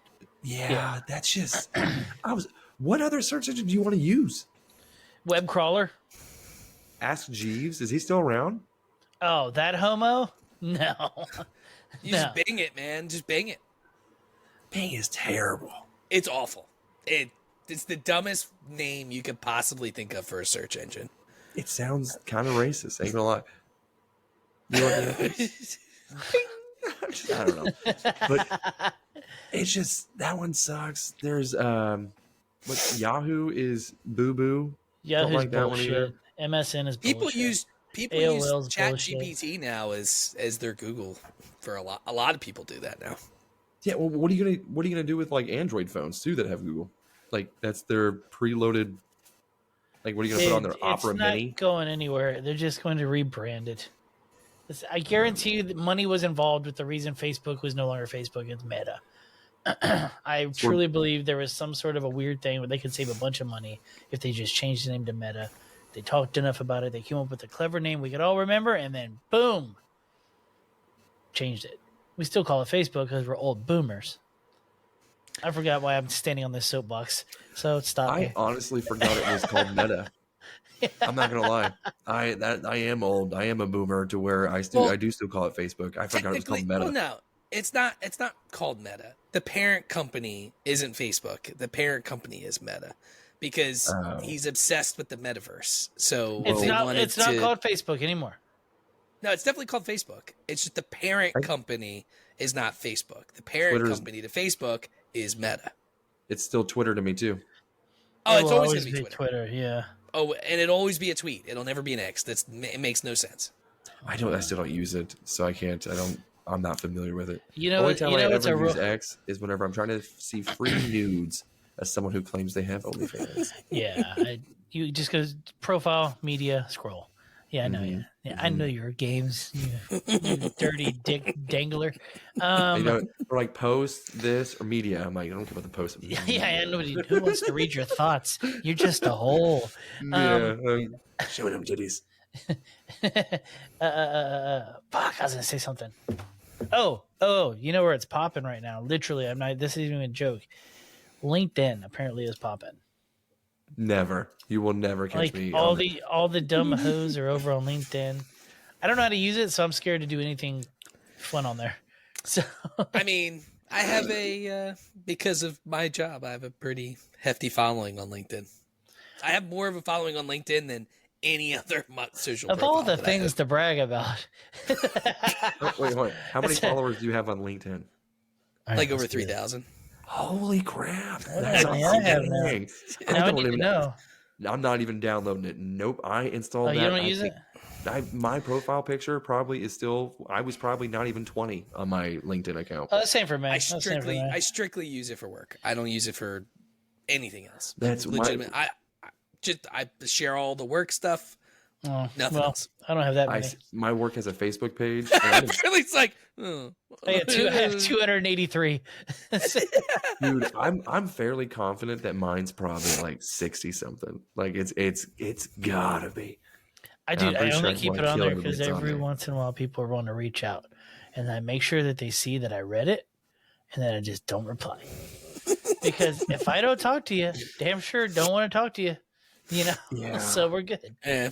Yeah, that's just. What other search engine do you want to use? Web crawler. Ask Jeeves. Is he still around? Oh, that homo? No. you just Bing it, man. Just Bing it. Bing is terrible. It's awful. It's the dumbest name you could possibly think of for a search engine. It sounds kind of racist. Ain't gonna lie. You know what I don't know, but it's just that one sucks. There's Yahoo is boo boo. Yahoo's like that one bullshit. MSN is People bullshit. people AOL's use Chat bullshit. GPT now as their Google for a lot. A lot of people do that now. Yeah, well, what are you gonna do with like Android phones too that have Google? Like that's their preloaded. Like, what are you gonna put on their Opera It's not Mini? going anywhere. They're just going to rebrand it. I guarantee you that money was involved with the reason Facebook was no longer Facebook. It's Meta. I truly believe there was some sort of a weird thing where they could save a bunch of money if they just changed the name to Meta. They talked enough about it. They came up with a clever name we could all remember, and then boom, changed it. We still call it Facebook because we're old boomers. I forgot why I'm standing on this soapbox, so stop me. I honestly forgot it was called Meta. I'm not gonna lie. I am old. I am a boomer to where I do still call it Facebook. I forgot it was called Meta. Well, no, It's not called Meta. The parent company isn't Facebook. The parent company is Meta because he's obsessed with the metaverse. So It's they not. wanted It's not to- called Facebook anymore. No, it's definitely called Facebook. It's just the parent company is not Facebook. The parent Twitter's- company to Facebook is Meta. It's still Twitter to me too. Oh, It it's will always going to be Twitter. Yeah. Oh, and it'll always be a tweet. It'll never be an X. It makes no sense. I still don't use it, so I can't. I'm not familiar with it. You The know. only time I It's a ever use real. X is whenever I'm trying to see free nudes as someone who claims they have OnlyFans. Yeah. You just go profile, media, scroll. Yeah, I know. Mhm. Yeah, I know your games. You dirty dick dangler. Or like post this or media. I'm like, I don't care about the post. Yeah, nobody who wants to read your thoughts. You're just a hole. Show them titties. Fuck, I was gonna say something. Oh, you know where it's popping right now? Literally, I'm not. This isn't even a joke. LinkedIn apparently is popping. Never. You will never catch Like me. all the dumb hoes are over on LinkedIn. I don't know how to use it, so I'm scared to do anything fun on there. So I mean, I have because of my job, I have a pretty hefty following on LinkedIn. I have more of a following on LinkedIn than any other social of all the profile that I things have. to brag about, Oh, wait. How many followers do you have on LinkedIn? Like over 3,000. Holy crap. That's how many I have now. dang. Now I need to know. I'm not even downloading it. Nope. I installed Oh, that. you don't use it? My profile picture probably is still. I was probably not even 20 on my LinkedIn account. Oh, that's same for me. I That's same for me. strictly use it for work. I don't use it for anything else. That's legitimate. I share all the work stuff. Oh, Nothing well, else. I don't have that many. My work has a Facebook page. and It's like, oh. I have 283. dude, I'm fairly confident that mine's probably like 60 something. Like it's gotta be. I I'm do. I pretty sure only I'd keep wanna it on kill there everybody because that's on every there. once in a while people are wanting to reach out, and I make sure that they see that I read it, and then I just don't reply. Because if I don't talk to you, damn sure don't want to talk to you. You know. Yeah. So we're good. Eh.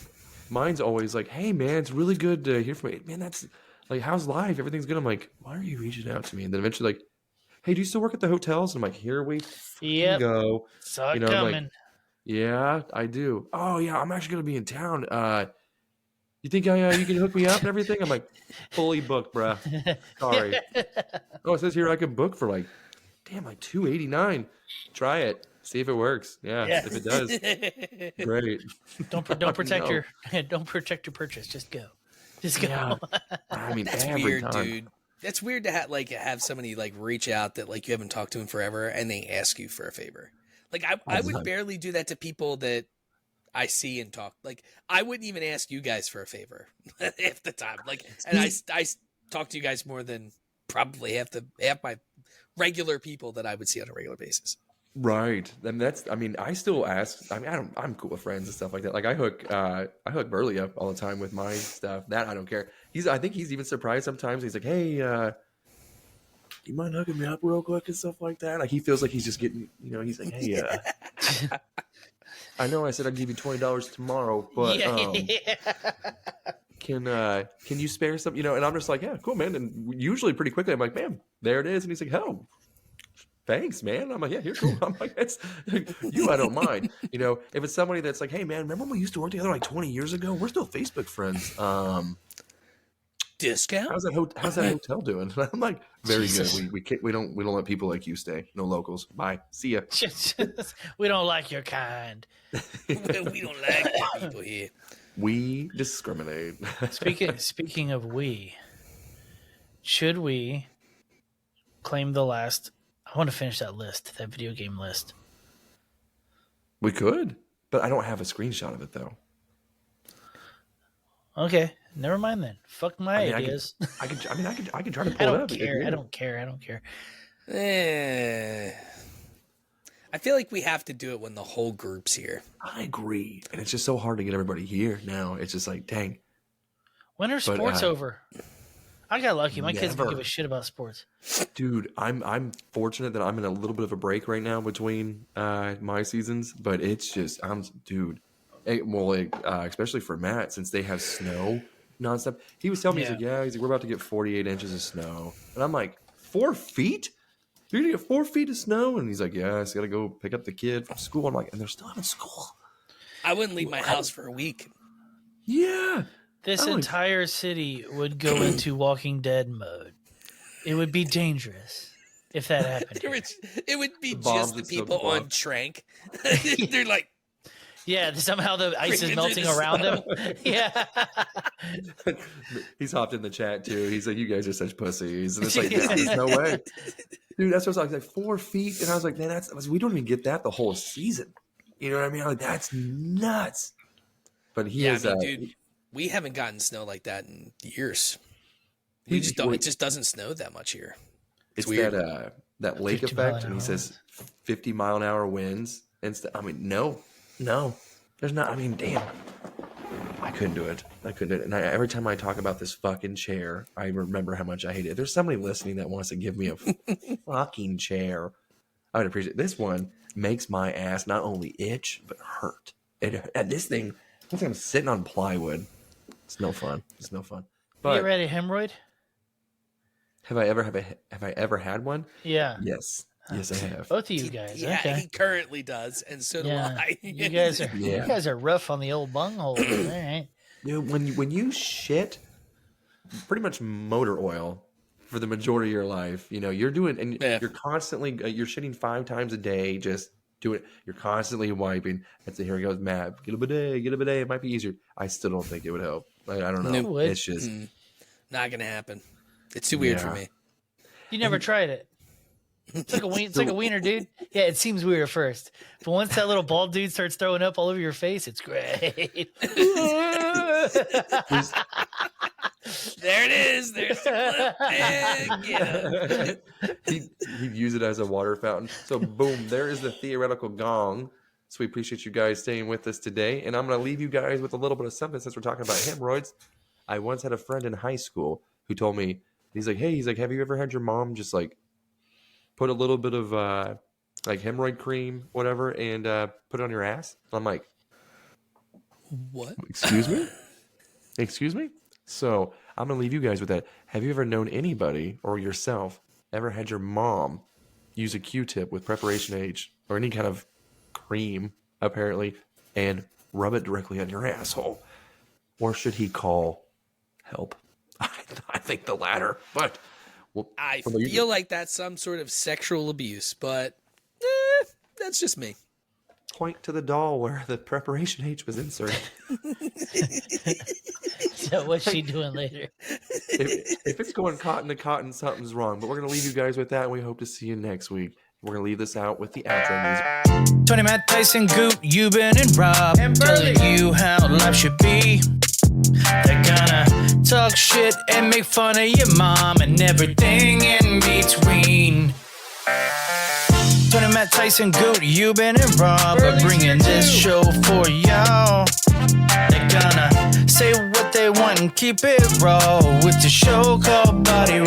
Mine's always like, hey man, it's really good to hear from you. Man, that's like, how's life? Everything's good. I'm like, why are you reaching out to me? And then eventually like, hey, do you still work at the hotels? And I'm like, here we Yep. go. Saw it You know, I'm like, coming. Yeah, I do. Oh yeah, I'm actually gonna be in town. You think you can hook me up and everything? I'm like, fully booked, bruh. Sorry. Oh, it says here I can book for like $289. Try it. See if it works. Yeah. Yeah. If it does, great. Don't protect No. don't protect your purchase. Just go. Just go. Yeah. I mean, That's every weird, time. dude. That's weird to have somebody like reach out that like you haven't talked to in forever and they ask you for a favor. Like I would time. barely do that to people that I see and talk. Like I wouldn't even ask you guys for a favor half the time. Like, and I talk to you guys more than probably half my regular people that I would see on a regular basis. Right. And I still ask. I'm cool with friends and stuff like that. Like I hook Burley up all the time with my stuff. That I don't care. I think he's even surprised sometimes. He's like, hey, you mind hooking me up real quick and stuff like that? Like he feels like he's just getting, he's like, hey, I know I said I'd give you $20 tomorrow, but can you spare some? And I'm just like, yeah, cool, man. And usually pretty quickly, I'm like, man, there it is. And he's like, oh, thanks, man. I'm like, yeah, you're cool. I'm like, that's you. I don't mind. If it's somebody that's like, hey, man, remember when we used to work together like 20 years ago? We're still Facebook friends. Discount? How's that hotel doing? I'm like, very good. We don't let people like you stay. No locals. Bye. See ya. We don't like your kind. We don't like the people here. We discriminate. Speaking of should we claim the last? I want to finish that video game list. We could, but I don't have a screenshot of it though. Okay, never mind then. Fuck my ideas. I can try to pull I it don't up. care. I don't care. I feel like we have to do it when the whole group's here. I agree, and it's just so hard to get everybody here now. It's just like, dang. When are sports over? I got lucky. My kids don't never. give a shit about sports. Dude, I'm fortunate that I'm in a little bit of a break right now between my seasons, but it's just especially for Matt, since they have snow nonstop. He was telling me, he's like, we're about to get 48 inches of snow, and I'm like, 4 feet? You're gonna get 4 feet of snow? And he's like, yeah, I just gotta go pick up the kid from school. I'm like, and they're still having school. I wouldn't leave my house for a week. Yeah. This entire city would go into Walking Dead mode. It would be dangerous if that happened. It would be bombs just the would still people go on off. Trank. They're like, Yeah, somehow the ice is Freaking melting through the around them. Yeah. He's hopped in the chat too. He's like, you guys are such pussies. And it's like, there's no way. Dude, that's what I was like 4 feet. And I was like, man, we don't even get that the whole season. You know what I mean? I'm like, that's nuts. But he is, dude, we haven't gotten snow like that in years. We just don't. It just doesn't snow that much here. It's weird. that lake 50 mile effect. an And he hour says 50 mile an hour winds. I mean, no, there's not. I mean, damn. I couldn't do it. And every time I talk about this fucking chair, I remember how much I hate it. If there's somebody listening that wants to give me a fucking chair, I would appreciate it. This one makes my ass not only itch, but hurt. And this thing, looks like I'm sitting on plywood. It's no fun. But You ever had a hemorrhoid? have I ever had one? Yeah. Yes, I have. Both of you guys. Yeah, Okay. he currently does, and so do Yeah. I. You guys are Yeah. you guys are rough on the old bunghole. All right. Dude, when you shit, pretty much motor oil for the majority of your life, you're doing, and you're constantly, you're shitting 5 times a day, just do it. You're constantly wiping. And so here he goes, Matt, get a bidet. It might be easier. I still don't think it would help. I don't know. Nope. It's just Not gonna happen. It's too weird for Yeah. me. You never tried it. It's like a wiener, dude. Yeah, it seems weird at first, but once that little bald dude starts throwing up all over your face, it's great. There it is. There's the clip. And he'd use it as a water fountain. So boom, there is the theoretical gong. So we appreciate you guys staying with us today. And I'm going to leave you guys with a little bit of something since we're talking about hemorrhoids. I once had a friend in high school who told me, he's like, have you ever had your mom just like put a little bit of like hemorrhoid cream, whatever, and put it on your ass? I'm like, what? excuse me? Excuse me? So I'm going to leave you guys with that. Have you ever known anybody or yourself ever had your mom use a Q-tip with Preparation H or any kind of cream, apparently, and rub it directly on your asshole? Or should he call help? I think the latter. But I feel like that's some sort of sexual abuse, but that's just me. point to the doll where the Preparation H was inserted. So what's she doing later? If it's going cotton to cotton, something's wrong. But we're going to leave you guys with that, and we hope to see you next week. We're going to leave this out with the outro music. Tony, Matt, Tyson, Goop, Euban, and Rob telling you how life should be. They're gonna talk shit and make fun of your mom and everything in between. Tony, Matt, Tyson, Goop, Euban, and Rob are bringing this show for y'all. They're gonna say what they want and keep it raw with the show called Body